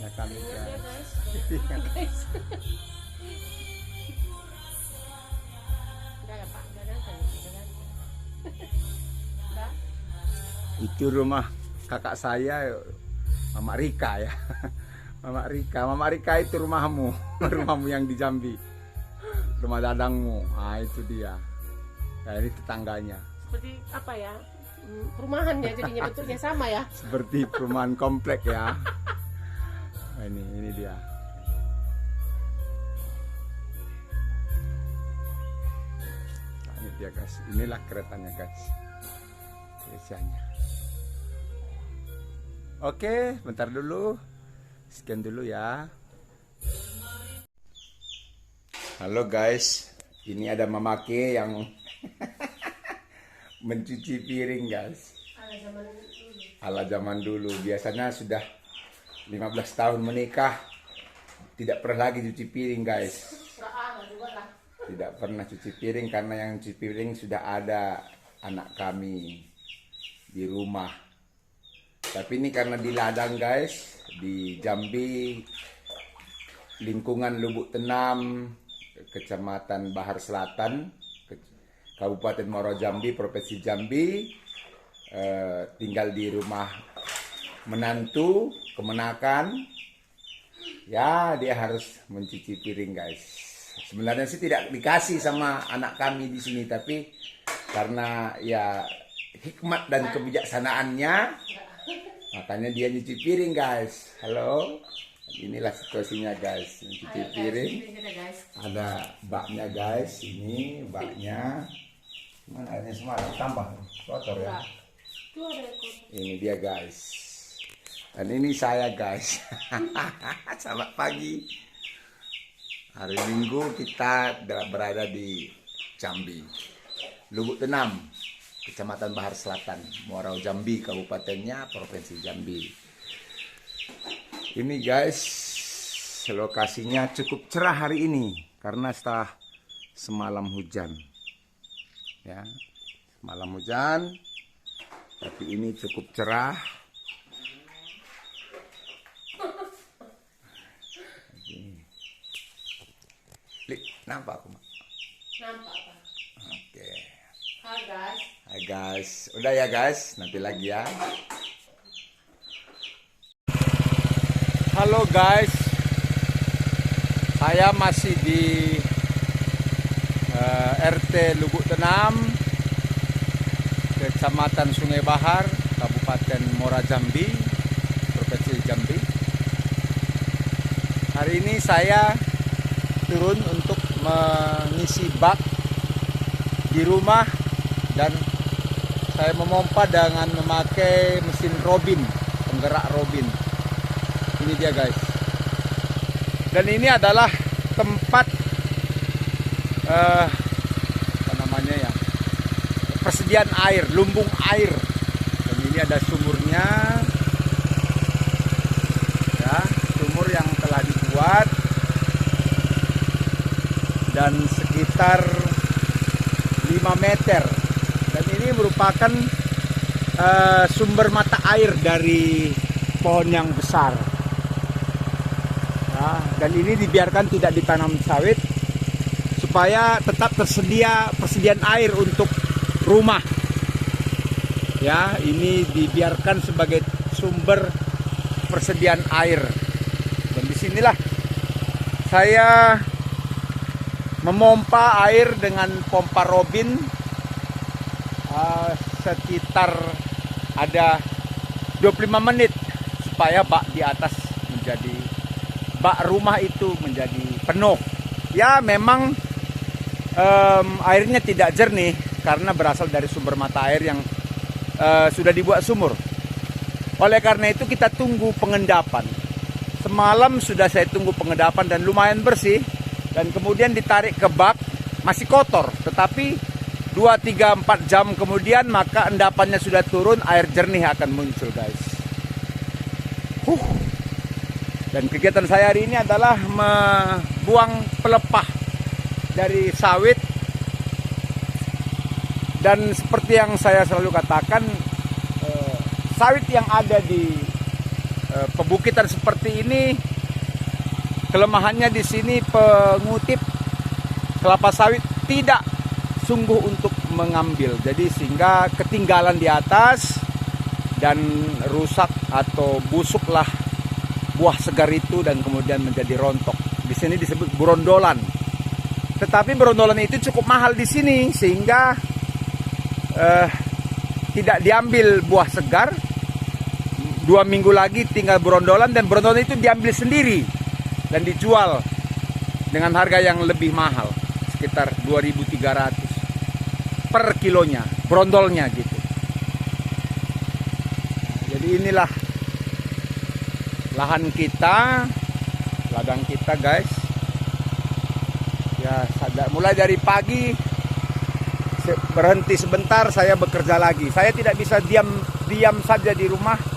Ya kami Ya, guys. guys. Udah ya Pak, udah ganteng, udah ganteng. Udah. Itu rumah kakak saya, Mama Rika ya. Mama Rika itu rumahmu, rumahmu yang di Jambi. Rumah dadangmu, nah itu dia. Nah ini tetangganya. Seperti apa ya? Perumahannya jadinya bentuknya sama ya. Seperti perumahan komplek ya. Nah, ini dia. Nah, ini dia guys. Inilah keretanya guys. Biasanya. Oke, bentar dulu. Sekian dulu ya. Halo guys. Ini ada Mama Ke yang mencuci piring guys. Ala zaman dulu. Biasanya sudah 15 tahun menikah tidak pernah lagi cuci piring guys. Tidak pernah cuci piring karena yang cuci piring sudah ada anak kami di rumah. Tapi ini karena di ladang guys, di Jambi, lingkungan Lubuk Tenam, Kecamatan Bahar Selatan, Kabupaten Muaro Jambi, Provinsi Jambi. Tinggal di rumah menantu kemenakan. Ya, dia harus mencuci piring, guys. Sebenarnya sih tidak dikasih sama anak kami di sini, tapi karena ya hikmat dan kebijaksanaannya, makanya dia nyuci piring, guys. Halo. Inilah situasinya, guys. Cuci piring. Ada baknya, guys. Ini baknya. Mana airnya semalam tambah kotor ya. Ini dia, guys. Dan ini saya, guys. Selamat pagi. Hari Minggu kita berada di Jambi, Lubuk Tenam, Kecamatan Bahar Selatan, Muaro Jambi, kabupatennya, Provinsi Jambi. Ini, guys, lokasinya cukup cerah hari ini karena setelah semalam hujan. Ya, semalam hujan, tapi ini cukup cerah. Nampak aku, Mak? Nampak, Pak. Oke. Hai, guys. Hai, guys. Udah ya, guys. Nanti lagi ya. Halo, guys. Saya masih di RT Lubuk Tenam, Kecamatan Sungai Bahar, Kabupaten Muaro Jambi, Provinsi Jambi. Hari ini saya turun untuk mengisi bak di rumah dan saya memompa dengan memakai mesin robin, penggerak robin. Ini dia, guys. Dan ini adalah tempat apa namanya ya, persediaan air, lumbung air. Dan ini ada sumurnya, ya, sumur yang telah dibuat dan sekitar 5 meter. Dan ini merupakan sumber mata air dari pohon yang besar. Ya, dan ini dibiarkan tidak ditanam sawit supaya tetap tersedia persediaan air untuk rumah. Ya, ini dibiarkan sebagai sumber persediaan air. Dan disinilah saya memompa air dengan pompa robin, sekitar ada 25 menit supaya bak di atas menjadi, bak rumah itu menjadi penuh. Ya, memang airnya tidak jernih karena berasal dari sumber mata air yang sudah dibuat sumur. Oleh karena itu kita tunggu pengendapan. Semalam sudah saya tunggu pengendapan dan lumayan bersih. Dan kemudian ditarik ke bak, masih kotor. Tetapi 2, 3, 4 jam kemudian maka endapannya sudah turun, air jernih akan muncul, guys. Dan kegiatan saya hari ini adalah membuang pelepah dari sawit. Dan seperti yang saya selalu katakan, sawit yang ada di pebukitan seperti ini, kelemahannya di sini pengutip kelapa sawit tidak sungguh untuk mengambil. Jadi sehingga ketinggalan di atas dan rusak atau busuklah buah segar itu dan kemudian menjadi rontok. Di sini disebut berondolan. Tetapi berondolan itu cukup mahal di sini sehingga tidak diambil buah segar. 2 minggu lagi tinggal berondolan dan berondolan itu diambil sendiri dan dijual dengan harga yang lebih mahal, sekitar 2.300 per kilonya, brondolnya gitu. Jadi inilah lahan kita, ladang kita, guys. Ya, mulai dari pagi berhenti sebentar, saya bekerja lagi. Saya tidak bisa diam saja di rumah.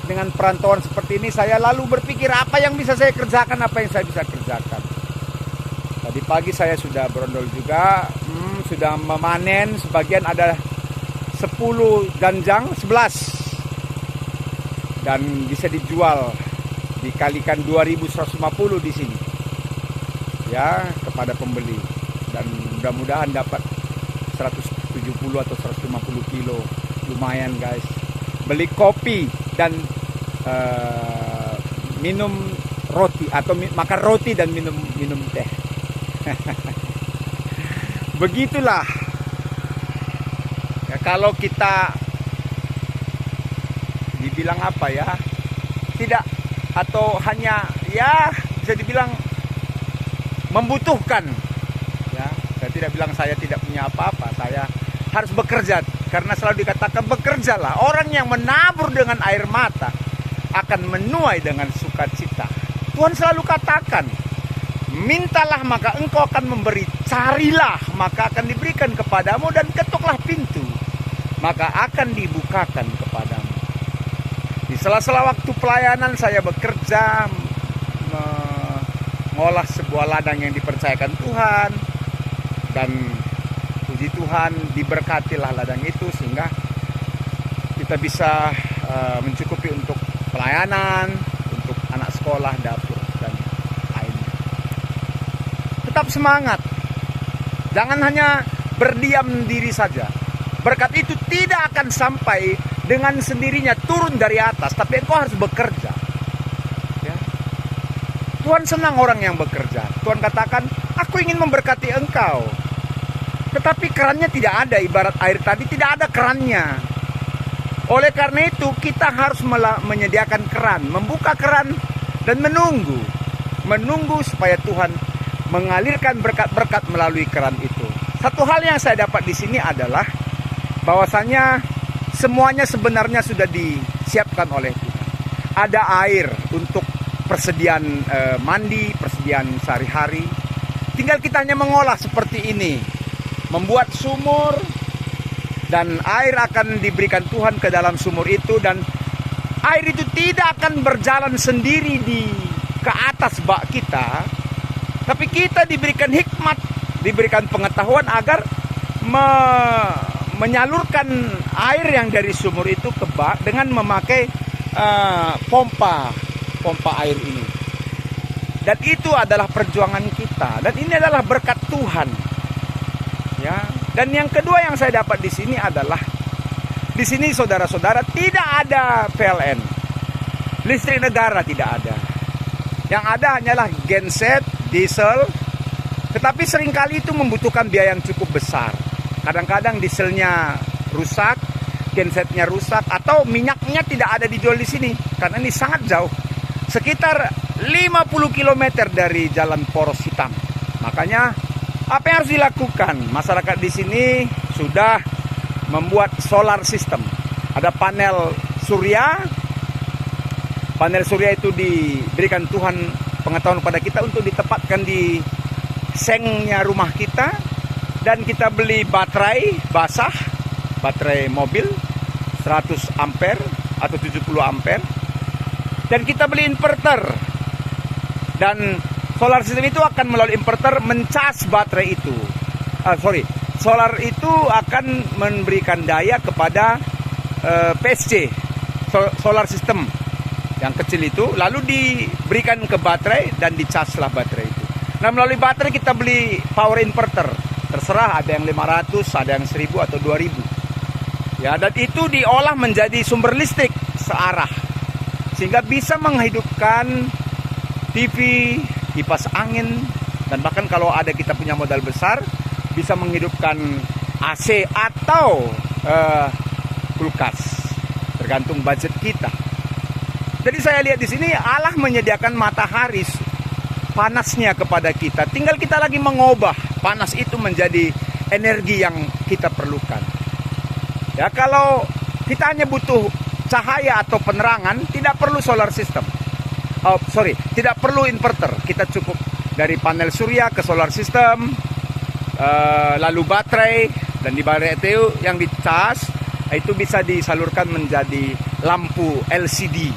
Dengan perantauan seperti ini, saya lalu berpikir apa yang bisa saya kerjakan, apa yang saya bisa kerjakan. Tadi pagi saya sudah berondol juga, sudah memanen, sebagian ada 10 ganjang, 11. Dan bisa dijual, dikalikan 2.150 di sini. ya kepada pembeli, dan mudah-mudahan dapat 170 atau 150 kilo, lumayan guys. Beli kopi dan minum roti atau makan roti dan minum teh. Begitulah ya, kalau kita dibilang apa ya, tidak atau hanya ya bisa dibilang membutuhkan ya. Saya tidak bilang saya tidak punya apa-apa, saya harus bekerja, karena selalu dikatakan bekerjalah. Orang yang menabur dengan air mata akan menuai dengan sukacita. Tuhan selalu katakan, mintalah maka engkau akan memberi, carilah maka akan diberikan kepadamu, dan ketuklah pintu maka akan dibukakan kepadamu. Di sela-sela waktu pelayanan saya bekerja mengolah sebuah ladang yang dipercayakan Tuhan, dan puji Tuhan diberkatilah ladang itu sehingga kita bisa mencukupi untuk pelayanan, untuk anak sekolah, dapur dan lainnya. Tetap semangat, jangan hanya berdiam diri saja. Berkat itu tidak akan sampai dengan sendirinya turun dari atas, tapi engkau harus bekerja ya. Tuhan senang orang yang bekerja. Tuhan katakan, aku ingin memberkati engkau, tetapi kerannya tidak ada. Ibarat air tadi tidak ada kerannya. Oleh karena itu kita harus menyediakan keran, membuka keran dan menunggu supaya Tuhan mengalirkan berkat-berkat melalui keran itu. Satu hal yang saya dapat di sini adalah bahwasanya semuanya sebenarnya sudah disiapkan oleh Tuhan. Ada air untuk persediaan mandi, persediaan sehari-hari. Tinggal kita hanya mengolah seperti ini, membuat sumur, dan air akan diberikan Tuhan ke dalam sumur itu, dan air itu tidak akan berjalan sendiri ke atas bak kita, tapi kita diberikan hikmat, diberikan pengetahuan agar menyalurkan air yang dari sumur itu ke bak dengan memakai pompa air ini. Dan itu adalah perjuangan kita, dan ini adalah berkat Tuhan ya. Dan yang kedua yang saya dapat di sini adalah, di sini saudara-saudara tidak ada PLN, listrik negara tidak ada. Yang ada hanyalah genset, diesel, tetapi seringkali itu membutuhkan biaya yang cukup besar. Kadang-kadang dieselnya rusak, gensetnya rusak, atau minyaknya tidak ada dijual di sini karena ini sangat jauh, sekitar 50 km dari jalan poros hitam. Makanya apa yang harus dilakukan? Masyarakat di sini sudah membuat solar system. Ada panel surya. Panel surya itu diberikan Tuhan pengetahuan kepada kita untuk ditempatkan di sengnya rumah kita. Dan kita beli baterai basah, baterai mobil 100 ampere atau 70 ampere. Dan kita beli inverter. Dan solar system itu akan melalui inverter mencas baterai itu. Solar itu akan memberikan daya kepada PSC, solar system yang kecil itu, lalu diberikan ke baterai dan dicaslah baterai itu. Nah, melalui baterai kita beli power inverter. Terserah, ada yang 500, ada yang 1000 atau 2000. Ya, dan itu diolah menjadi sumber listrik searah. Sehingga bisa menghidupkan TV, kipas angin, dan bahkan kalau ada kita punya modal besar, bisa menghidupkan AC atau kulkas, tergantung budget kita. Jadi saya lihat di sini Allah menyediakan matahari panasnya kepada kita. Tinggal kita lagi mengubah panas itu menjadi energi yang kita perlukan. Ya, kalau kita hanya butuh cahaya atau penerangan, tidak perlu solar system. Tidak perlu inverter. Kita cukup dari panel surya ke solar system, lalu baterai, dan di baterai itu yang dicas itu bisa disalurkan menjadi lampu LCD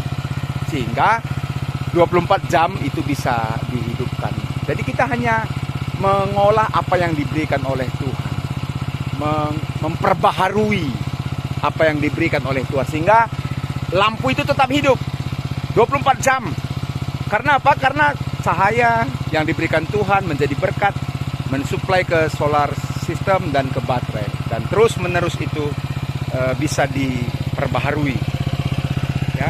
sehingga 24 jam itu bisa dihidupkan. Jadi kita hanya mengolah apa yang diberikan oleh Tuhan, memperbaharui apa yang diberikan oleh Tuhan sehingga lampu itu tetap hidup 24 jam. Karena apa? Karena cahaya yang diberikan Tuhan menjadi berkat, mensuplai ke solar system dan ke baterai, dan terus menerus itu bisa diperbaharui. Ya.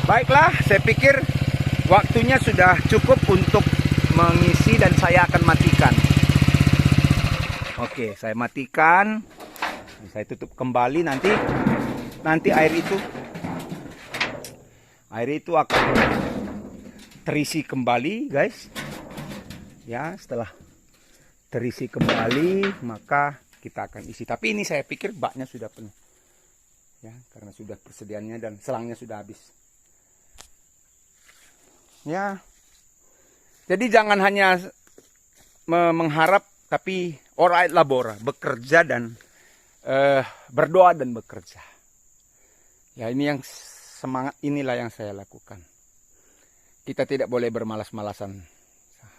Baiklah, saya pikir waktunya sudah cukup untuk mengisi dan saya akan matikan. Oke, saya matikan. Saya tutup kembali, nanti air itu akan terisi kembali, guys. Ya, setelah terisi kembali maka kita akan isi. Tapi ini saya pikir baknya sudah penuh. Ya, karena sudah persediaannya dan selangnya sudah habis. Ya. Jadi jangan hanya mengharap, tapi ora et labora, bekerja dan berdoa dan bekerja. Ya, ini yang semangat inilah yang saya lakukan. Kita tidak boleh bermalas-malasan.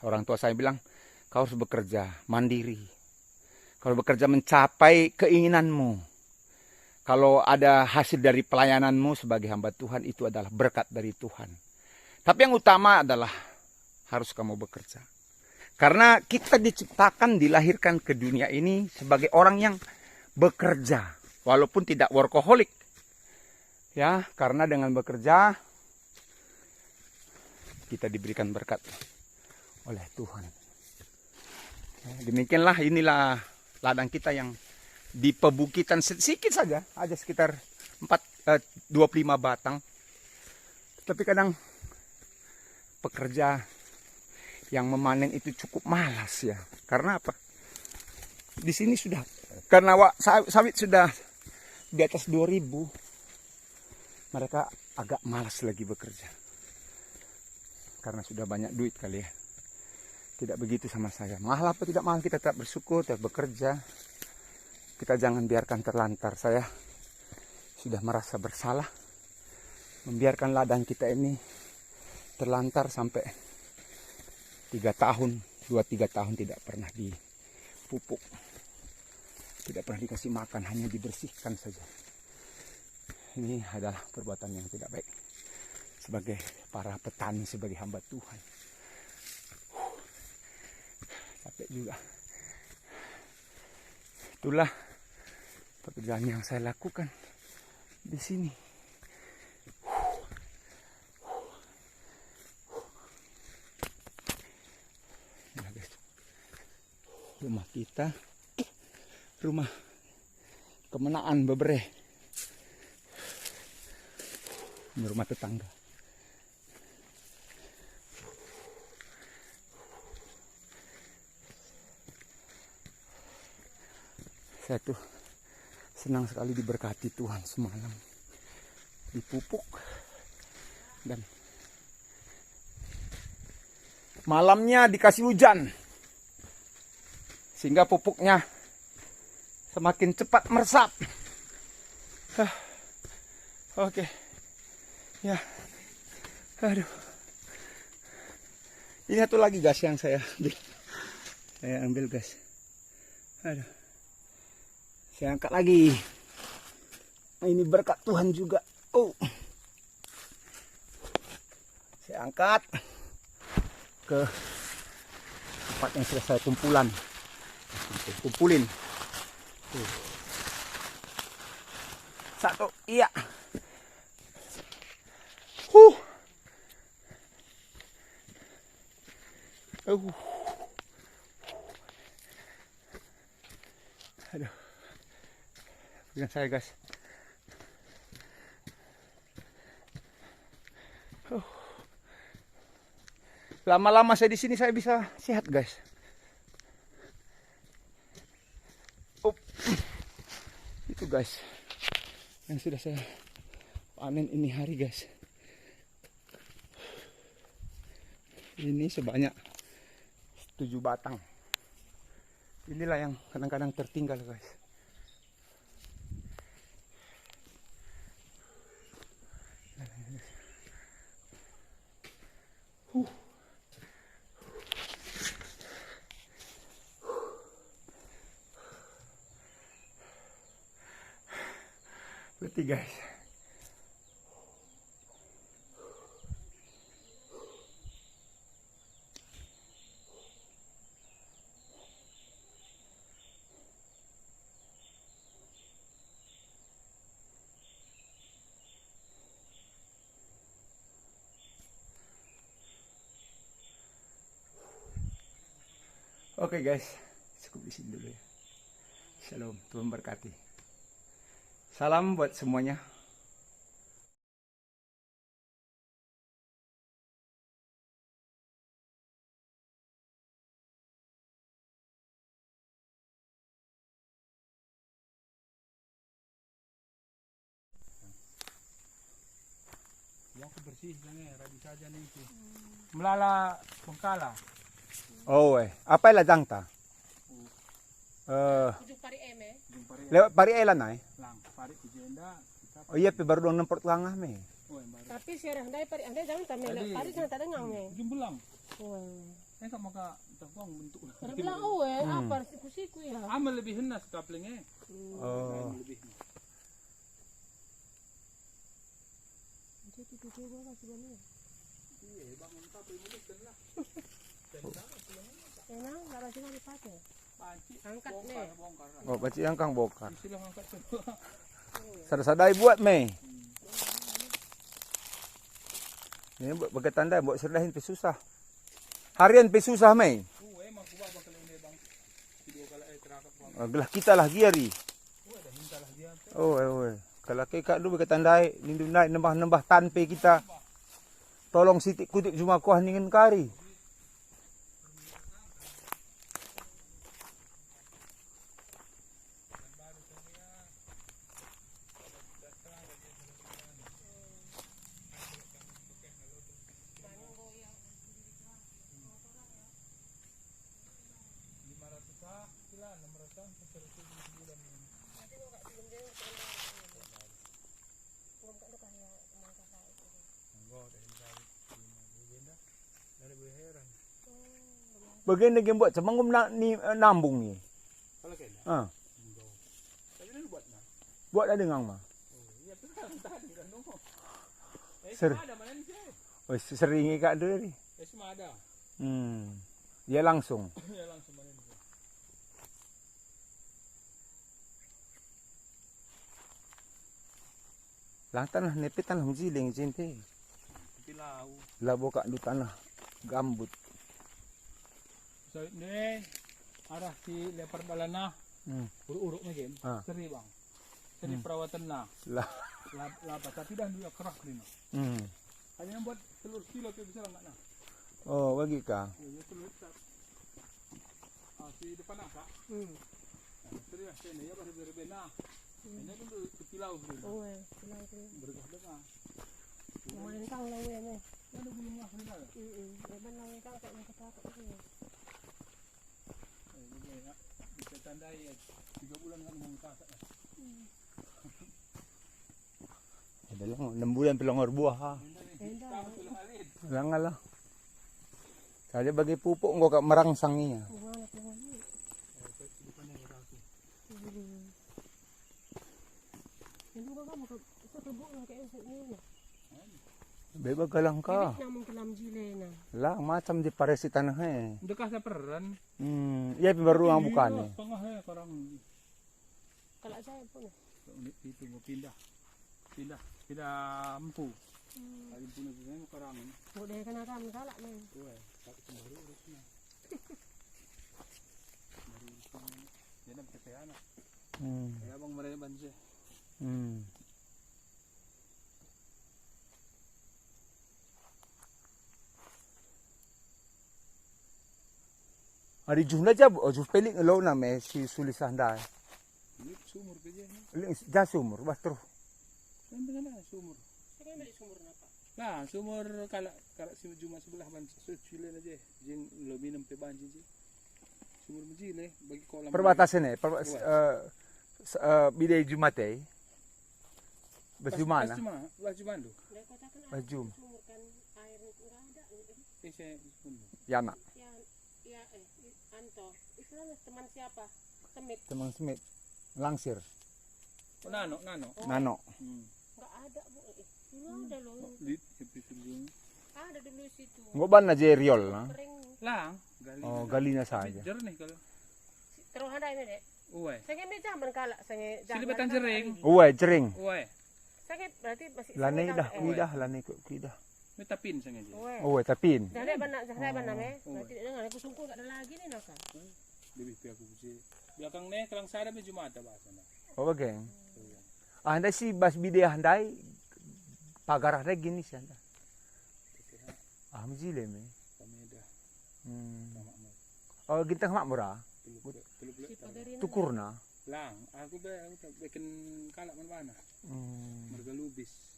Orang tua saya bilang, kau harus bekerja mandiri. Kalau bekerja mencapai keinginanmu. Kalau ada hasil dari pelayananmu sebagai hamba Tuhan, itu adalah berkat dari Tuhan. Tapi yang utama adalah harus kamu bekerja. Karena kita diciptakan, dilahirkan ke dunia ini sebagai orang yang bekerja, walaupun tidak workaholic. Ya, karena dengan bekerja kita diberikan berkat oleh Tuhan. Ya, demikianlah, inilah ladang kita yang di pebukitan sedikit saja, ada sekitar 25 batang. Tapi kadang pekerja yang memanen itu cukup malas ya. Karena apa? Di sini sudah, karena sawit sudah di atas 2000, mereka agak malas lagi bekerja. Karena sudah banyak duit kali ya. Tidak begitu sama saya. Mahal apa tidak mahal, kita tetap bersyukur, tetap bekerja. Kita jangan biarkan terlantar. Saya sudah merasa bersalah membiarkan ladang kita ini terlantar sampai 2-3 tahun tidak pernah dipupuk. Tidak pernah dikasih makan, hanya dibersihkan saja. Ini adalah perbuatan yang tidak baik sebagai para petani, sebagai hamba Tuhan. Capek juga. Itulah pekerjaan yang saya lakukan di sini. Rumah kita, rumah kemenaan Bebre, ini rumah tetangga. Saya tuh senang sekali diberkati Tuhan semalam, dipupuk dan malamnya dikasih hujan. Sehingga pupuknya semakin cepat meresap. Oke. Ya. Aduh. Ini satu lagi guys yang saya ambil. Saya ambil guys. Aduh. Saya angkat lagi. Ini berkat Tuhan juga. Oh. Saya angkat ke tempat yang sudah saya kumpulin. Satu, iya. Aduh. Pegang saya guys. Lama-lama saya di sini saya bisa sehat guys. Itu guys yang sudah saya panen ini hari guys. Ini sebanyak 7 batang. Inilah yang kadang-kadang tertinggal guys. Berarti guys, Oke guys, cukup di sini dulu ya. Shalom, Tuhan berkati. Salam buat semuanya. Yang aku bersih jangan rabi saja nih itu. Melala pengkala. Oh, apa lah jangta? Ujung pari eme. Lewat pari elan ay. Lang pari kujenda. Oh iya, baru dong nemport langah me. Oh yang baru. Tapi serang dai pari andai jangan tamel. Tadi- Pari jangan tadengang me. Ujung belang. Oh. Kak maka tangkong bentuk. Pari bilang apa siku-siku ya. Amal lebih hennas kaplingnya. Oh. Lebih. Jadi itu juga lah sebenarnya. Iya, bangun kape mulut lah. Enak, nggak ada sih dipakai. Panci. Angkat Bongkar, nih. bongkar. Oh, baca yang kang bokar. Silang angkat semua. Sadai buat me. Ini buat tanda buat serdahin pe susah. Harian pe susah me. Emang gua bakal ini bang. Video kala terakap bang. Gelah kita lah giari. Dah minta lah dia. Oh, kalau kak dulu berkata tandai, nindu naik nembah tanpe kita. Tolong sitik kutik cuma kuah ningin kari. Bagian yang buat semangum nambung ni. Kalau kena. Ah, Tadi ni buatnya. buat ada dengang mah. Oh, iya tu kan tadi kan dong. Ser- Ada mana ni sih? Oh, sering kak dulu ni. Semua ada. Dia langsung. Ya langsung mana ni. Lah tanah nepet tanah mjiling cinti. Tapi lau. Lah buka du tanah gambut. So ni arah si lepar balana uruk-uruk ni kan. Ah. Seri bang. Seri perawatan na. Lah. Lapa tapi dah dia kerak ni. Hanya yang buat telur kilo tu bisa enggak nah. Oh, bagi ka. Ya telur tak. Si depan nak kak. Seri lah sini ya baru berbena. Ini kan tu kilau ni. Oh, bilang itu. Bergah-gah. Kemarin kang lawe me. Ada belum lah ni lah. Memang lawe kang tak nak takut tu. Bisa tandai 3 bulan kan mau tak. Ada lang 6 bulan pelongor buah ha. Endah. Lang lah. Saja bagi pupuk engkau kak merangsanginya. Bukan apa ni. Ini juga kamu ke kebuk nak kayak ni. Bebas galang ka. Namun kelam jile na. Lang macam di paresi tanah Dekat sa peran. Iya baru ang bukan ni. Tengah ya korang Kalau saya pun. itu mau pindah empu. Kali punya tu saya korang ni. Boleh kena kami galak ni. Tuai, tak baru urusnya. Baru dia nak percaya anak. Ya bang mereka banjir. Hari jumlah jab, juh pelik ngelaw na me si sulisan dah. Ini sumur kerja ni. Dah sumur, bah terus. Sampai mana sumur? Saya beli sumur apa? Nah, sumur kalau si cuma sebelah ban Chile aja. Jeng lo minum pe banjir je. Sumur Chile bagi kolam. Perbatasan ni, bidai Jumate. Berjumana. Baju tu. Dari kota kan ada Baju. sumur kan air enggak ada. Saya sumur. Yana, Ya Anto. Istilahnya teman siapa? Semit. teman semit. Langsir, Oh, nano. nano. Enggak ada, Bu. Dulu ada loh. Lit episode Ada dulu situ. Ngoban na jeriol na. Kering. lang. Gali. Oh, gali na saja. Jernih kalau. Terus ada ini, Dek. Uwe. Saya kira zaman kala, saya Silibatan jering. Uwe, jering. Saya berarti masih Lanai saya dah, tahu, kuidah, lanai kuidah. May tapin sa ngayon. Oh, tapin. Zahra ba na me? Nanti dengar aku sungguh tak ada lagi nih naka. Lebih pihak aku sih. Belakang nih kalang sada medyo mata ba sana. Oh, bageng. Ah, handai si bas bide handai pagar ada gini sih anda. Ah, mjile me. Kami dah Hmm. sama mo. Oh, gintang mak murah. Tulog-tulog. Tukurna. Lang, aku tak bikin kalak mana. Marga lubis.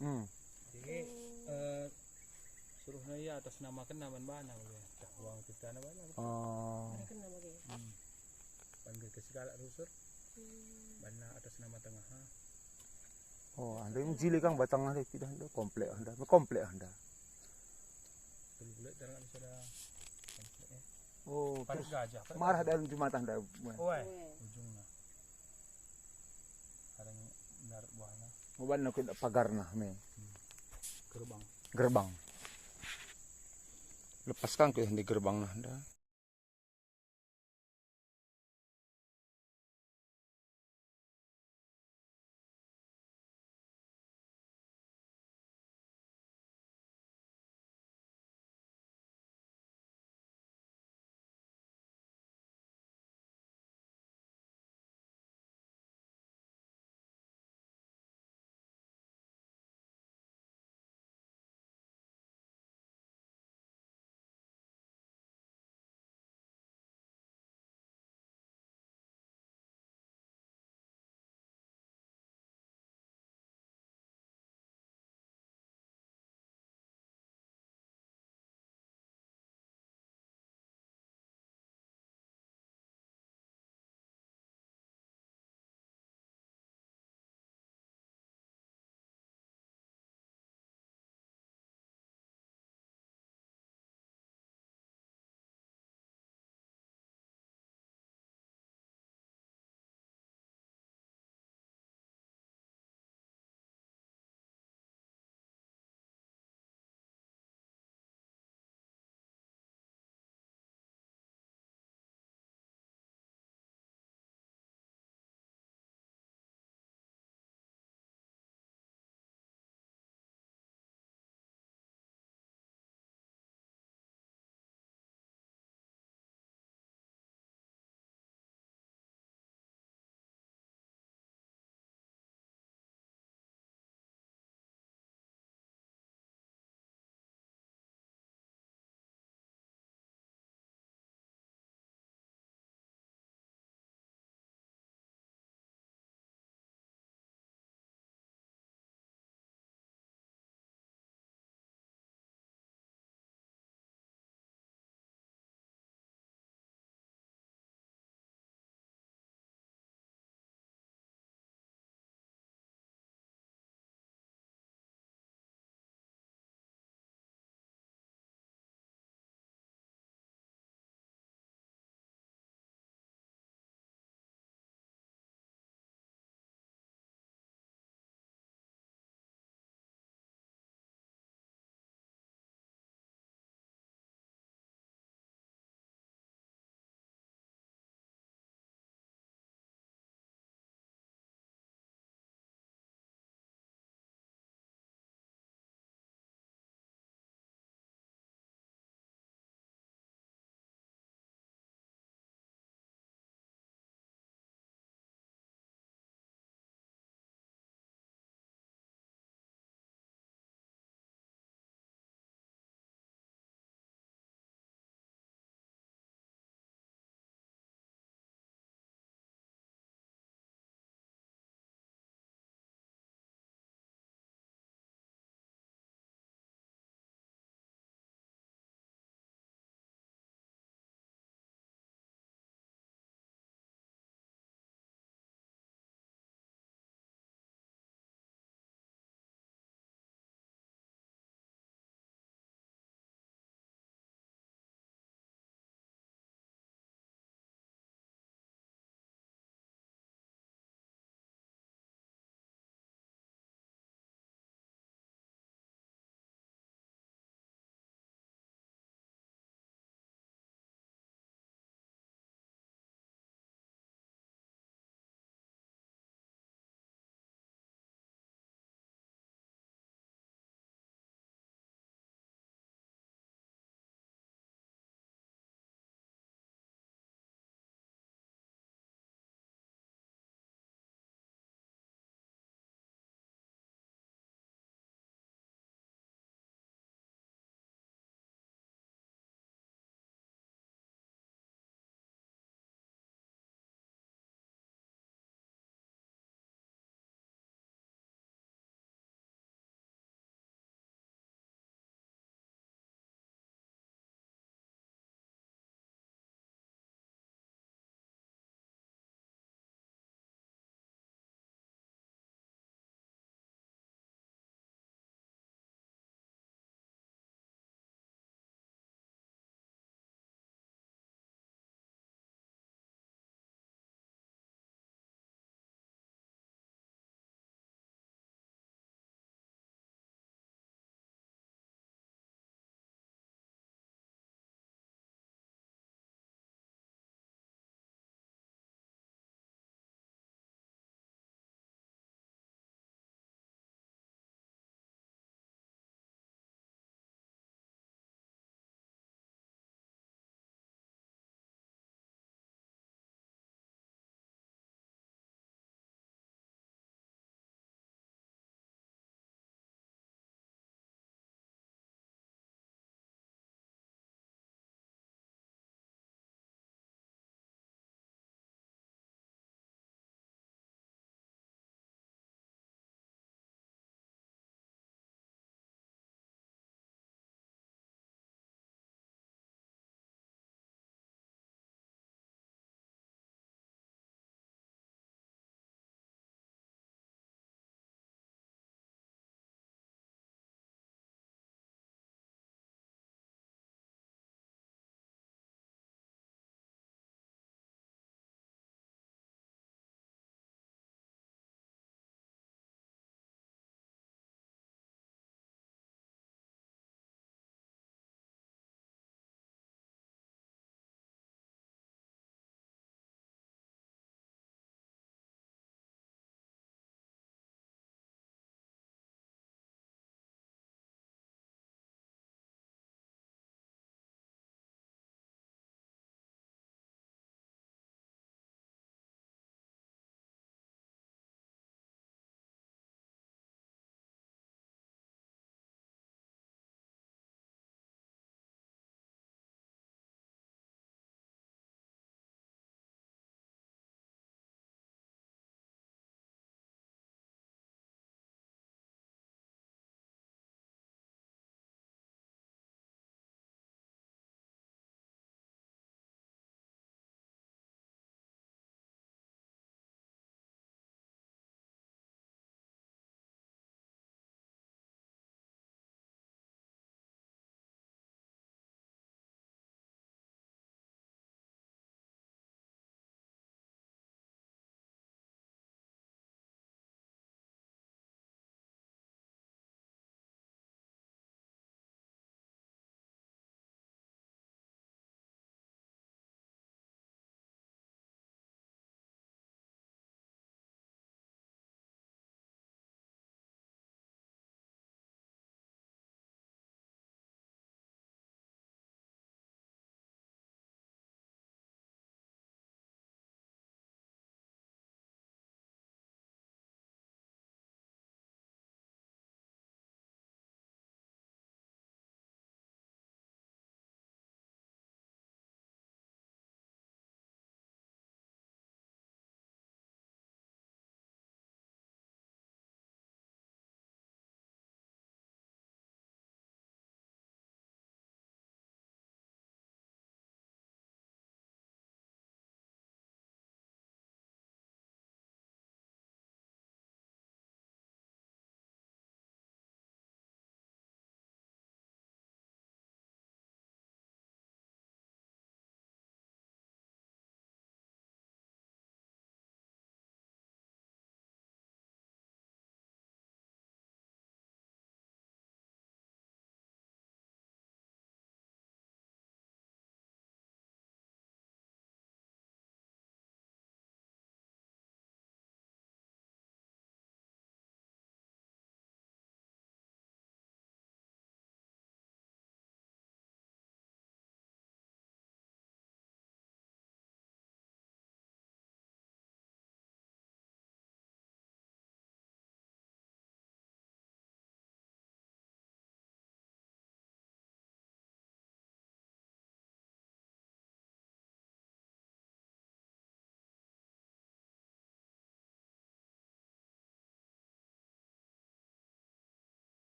Jadi suruh naya atas nama kena mana dah uang kita na bala. Oh. Panggil ke segala rusur. Bana atas nama tengah ha. Oh, anda mjile kang batang anda tidak anda komplek anda. Komplek anda. Tulog-tulog dalam sudah. Oh, Paris terus gajah. marah dalam jumatan anda. Oi, ujungnya. Karang nar buahna Moban nak pagar nah me. gerbang. Gerbang. Lepaskan ke di gerbang nah anda.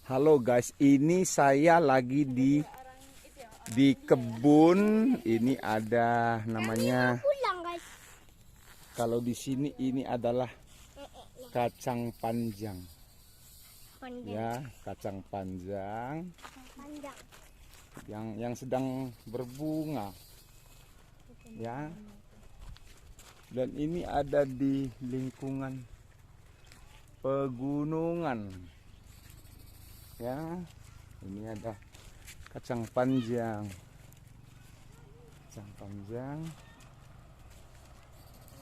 Halo guys, ini saya lagi di kebun. Ini ada namanya, Pulang guys. kalau di sini ini adalah kacang panjang. Panjang. Ya, kacang panjang Panjang. yang sedang berbunga. Ya. Dan ini ada di lingkungan pegunungan. Ya, ini ada kacang panjang. Kacang panjang.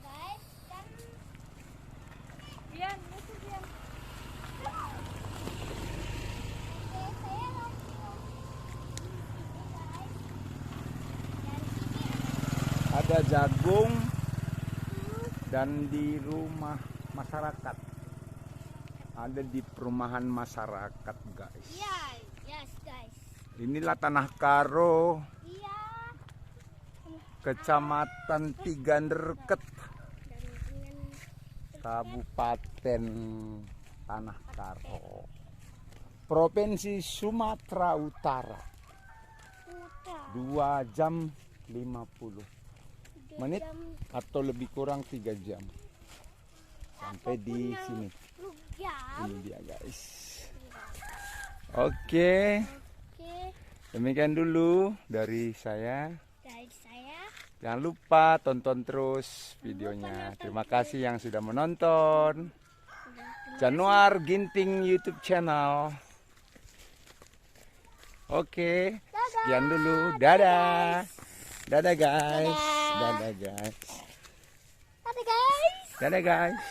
Guys, kan Bian, masuk Bian. saya lagi Ada jagung dan di rumah masyarakat. Ada di perumahan masyarakat, guys. Iya, yes guys. Inilah Tanah Karo, Iya. Kecamatan Tiganderket, Dan dengan Kabupaten Tanah Karo, Provinsi Sumatera Utara. putar 2 jam 50 menit atau lebih kurang 3 jam sampai di sini. jam. Ini dia guys. Oke, Oke, demikian dulu dari saya. dari saya. Jangan lupa tonton terus videonya. Terima kasih yang sudah menonton. Januar Ginting YouTube channel. Oke, sekian dulu. Dadah. Dadah guys. Dadah guys. Dadah guys. Dadah guys.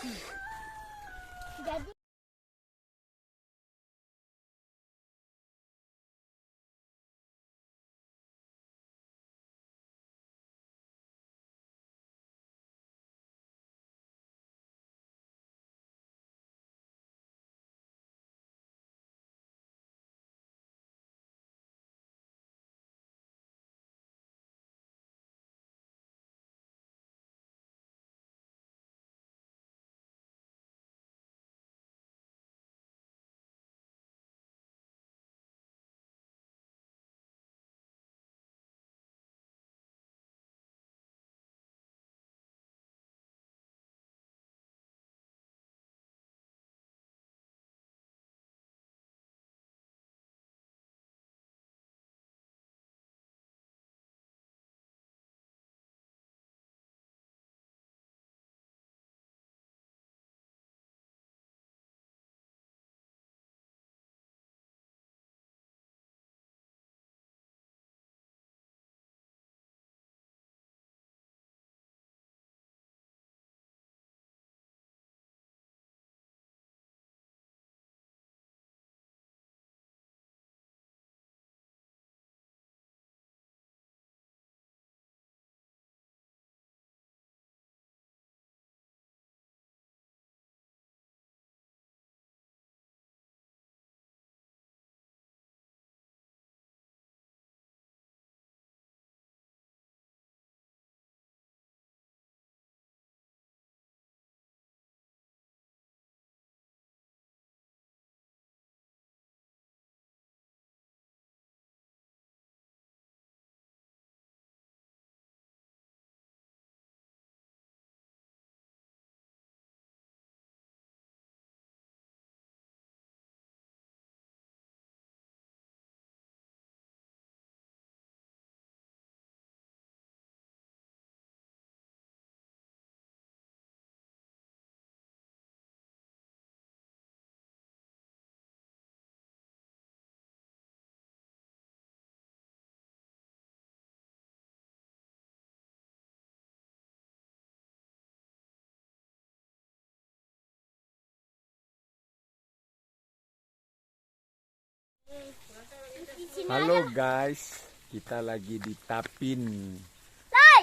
Jadi Halo guys, kita lagi di Tapin.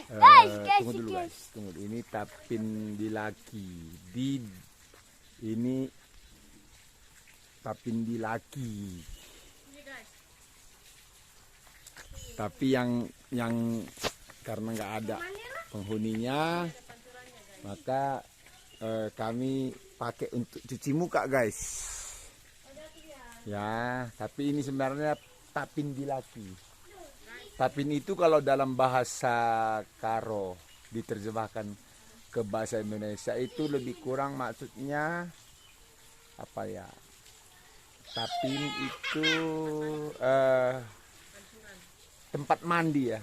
Tunggu dulu guys, tunggu. Ini Tapin di Laki. Ini Tapin di Laki. Tapi yang karena nggak ada penghuninya, maka kami pakai untuk cuci muka guys. Ya, tapi ini sebenarnya tapin dilaki. Tapin itu kalau dalam bahasa Karo diterjemahkan ke bahasa Indonesia itu lebih kurang maksudnya apa ya? Tapin itu tempat mandi ya.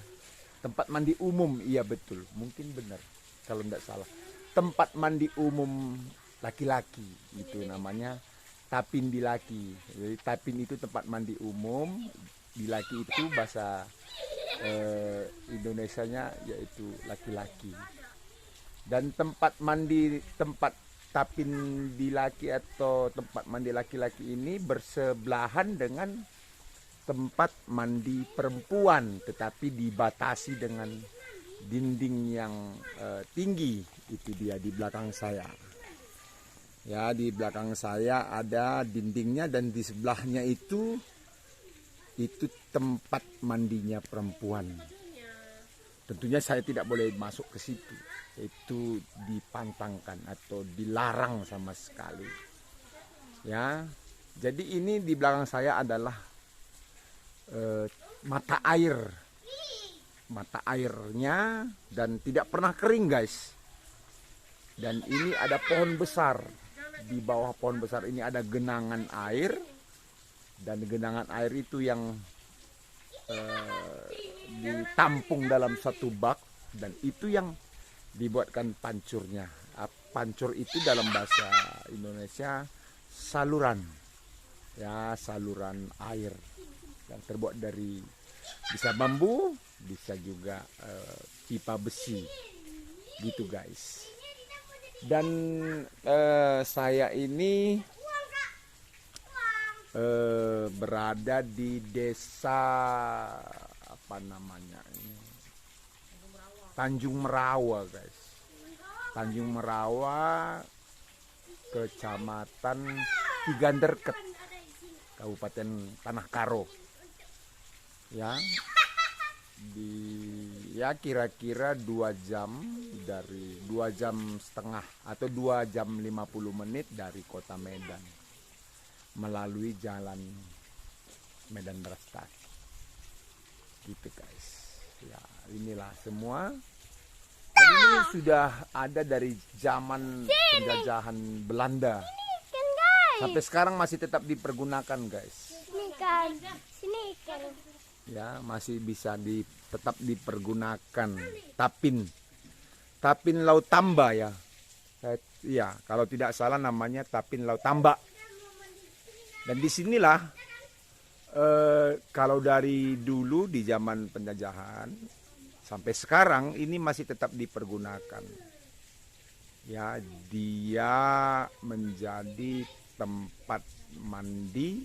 Tempat mandi umum, iya betul. Mungkin benar kalau tidak salah. Tempat mandi umum laki-laki itu namanya tapin dilaki. Jadi tapin itu tempat mandi umum, dilaki itu bahasa Indonesianya yaitu laki-laki. Dan tempat tapin dilaki atau tempat mandi laki-laki ini bersebelahan dengan tempat mandi perempuan, tetapi dibatasi dengan dinding yang tinggi. Itu dia di belakang saya. Ya, di belakang saya ada dindingnya dan di sebelahnya itu tempat mandinya perempuan. Tentunya saya tidak boleh masuk ke situ. Itu dipantangkan atau dilarang sama sekali. Ya. Jadi ini di belakang saya adalah mata air. Mata airnya dan tidak pernah kering, guys. Dan ini ada pohon besar. Di bawah pohon besar ini ada genangan air. Dan genangan air itu yang ditampung dalam satu bak. Dan itu yang dibuatkan pancurnya. Pancur itu dalam bahasa Indonesia saluran. Ya, saluran air. Yang terbuat dari bisa bambu, bisa juga pipa besi. Gitu, guys. Dan saya ini berada di desa apa namanya ini, Tanjung Merawa, guys. Tanjung Merawa, Kecamatan Tiganderket, Kabupaten Tanah Karo. Ya, kira-kira 2 jam dari 2 jam setengah atau 2 jam 50 menit dari kota Medan melalui jalan Medan Brastagi. Gitu, guys. Ya, inilah semua. Dan ini sudah ada dari zaman penjajahan Belanda. Sampai sekarang masih tetap dipergunakan, guys. Sini kan. Ya, masih bisa tetap dipergunakan. Tapin Laut Tamba ya. Iya, kalau tidak salah namanya Tapin Laut Tamba. Dan disinilah kalau dari dulu di zaman penjajahan sampai sekarang ini masih tetap dipergunakan. Ya, dia menjadi tempat mandi,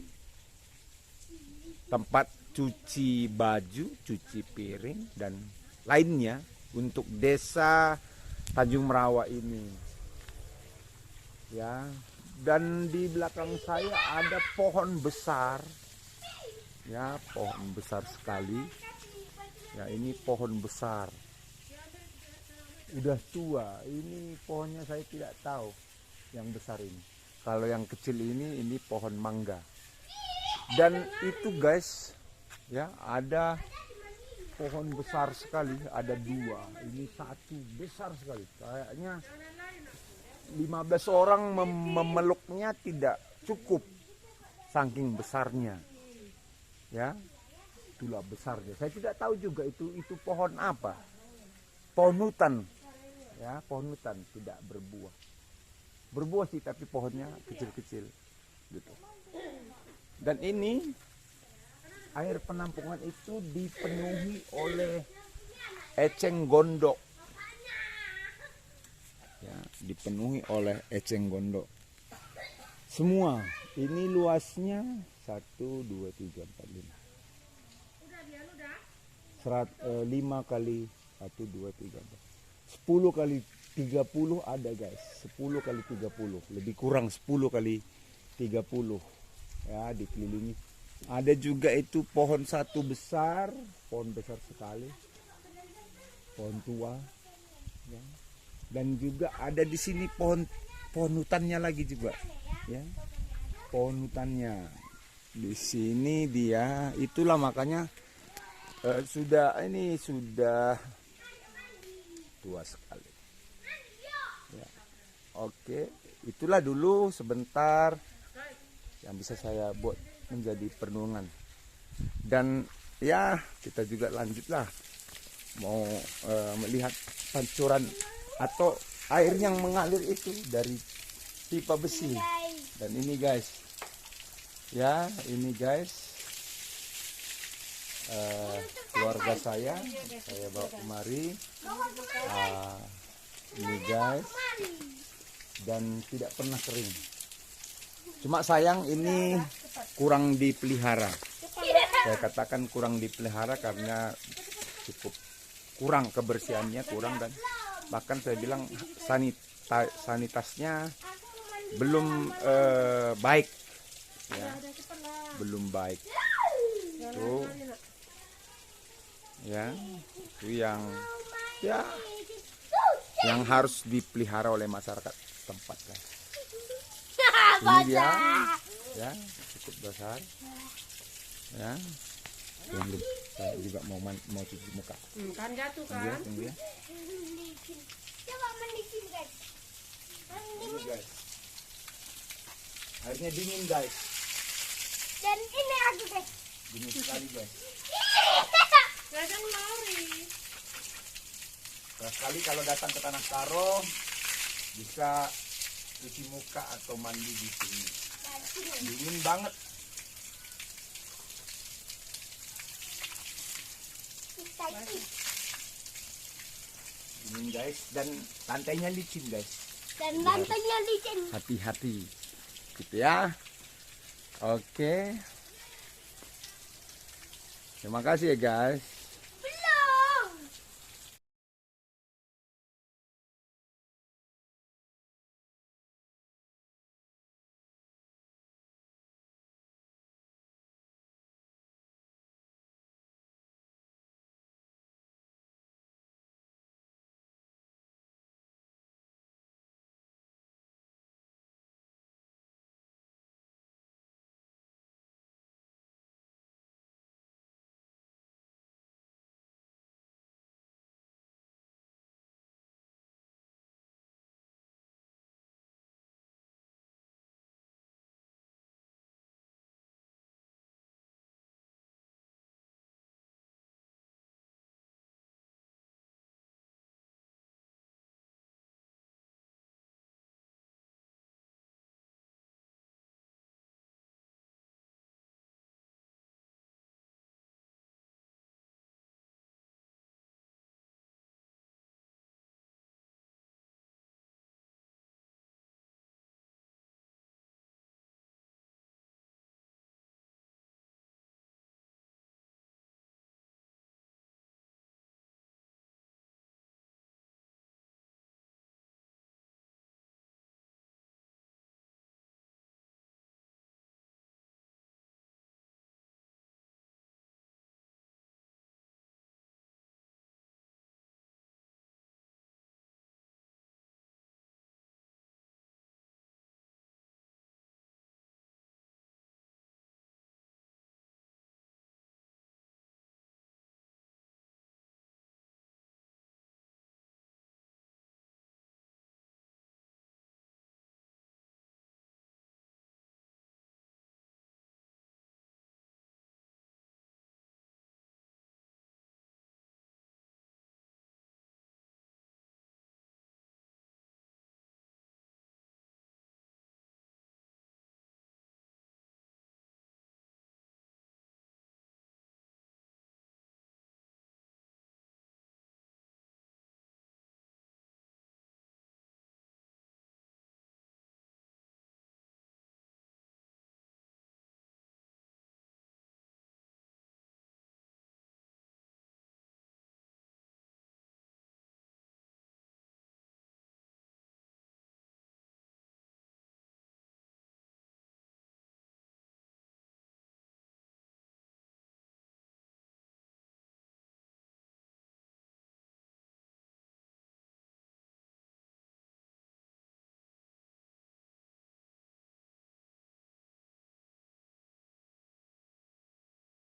tempat cuci baju, cuci piring dan lainnya untuk desa Tanjung Merawa ini. Ya, dan di belakang saya ada pohon besar. Ya, pohon besar sekali. Ya, ini pohon besar. Udah tua. Ini pohonnya saya tidak tahu yang besar ini. Kalau yang kecil ini pohon mangga. Dan itu, guys, ya, ada pohon besar sekali, ada 2. Ini satu besar sekali. Kayaknya 15 orang memeluknya tidak cukup saking besarnya. Ya. Itulah besarnya. Saya tidak tahu juga itu pohon apa. Pohon hutan. Ya, pohon hutan tidak berbuah. Berbuah sih tapi pohonnya kecil-kecil gitu. Dan ini air penampungan itu dipenuhi oleh eceng gondok. Ya, dipenuhi oleh eceng gondok. Semua. Ini luasnya 1, 2, 3, 4, 5. 5 kali 1, 2, 3, 4. 10 kali 30 ada, guys. 10 kali 30. Lebih kurang 10 kali 30. Ya, dikelilingi. Ada juga itu pohon satu besar, pohon besar sekali, pohon tua, ya. Dan juga ada di sini pohon hutannya lagi juga, ya, pohon hutannya. Di sini dia, itulah makanya sudah tua sekali. Ya. Oke, itulah dulu sebentar yang bisa saya buat menjadi perenungan. Dan ya kita juga lanjutlah mau melihat pancuran atau air yang mengalir itu dari pipa besi. Dan ini guys, ya ini guys, keluarga saya bawa kemari. Ini guys, dan tidak pernah kering. Cuma sayang ini kurang dipelihara. Saya katakan kurang dipelihara karena cukup kurang kebersihannya, kurang, dan bahkan saya bilang sanitasnya belum baik, ya, belum baik. Itu, ya, itu yang harus dipelihara oleh masyarakat tempat, guys. Ini dia, ya, cukup besar, ya. Saya juga mau cuci muka. Kan jatuh kan? Tunggu ya. Coba mandiin guys. Ini guys. Airnya dingin guys. Dan ini aku guys. Dingin sekali guys. Kadang lari. Sekali kalau datang ke Tanah Karo bisa cuci muka atau mandi di sini. Dingin banget. Dingin guys, dan lantainya licin guys. Dan lantainya licin. Hati-hati, gitu ya. Oke. Terima kasih ya guys.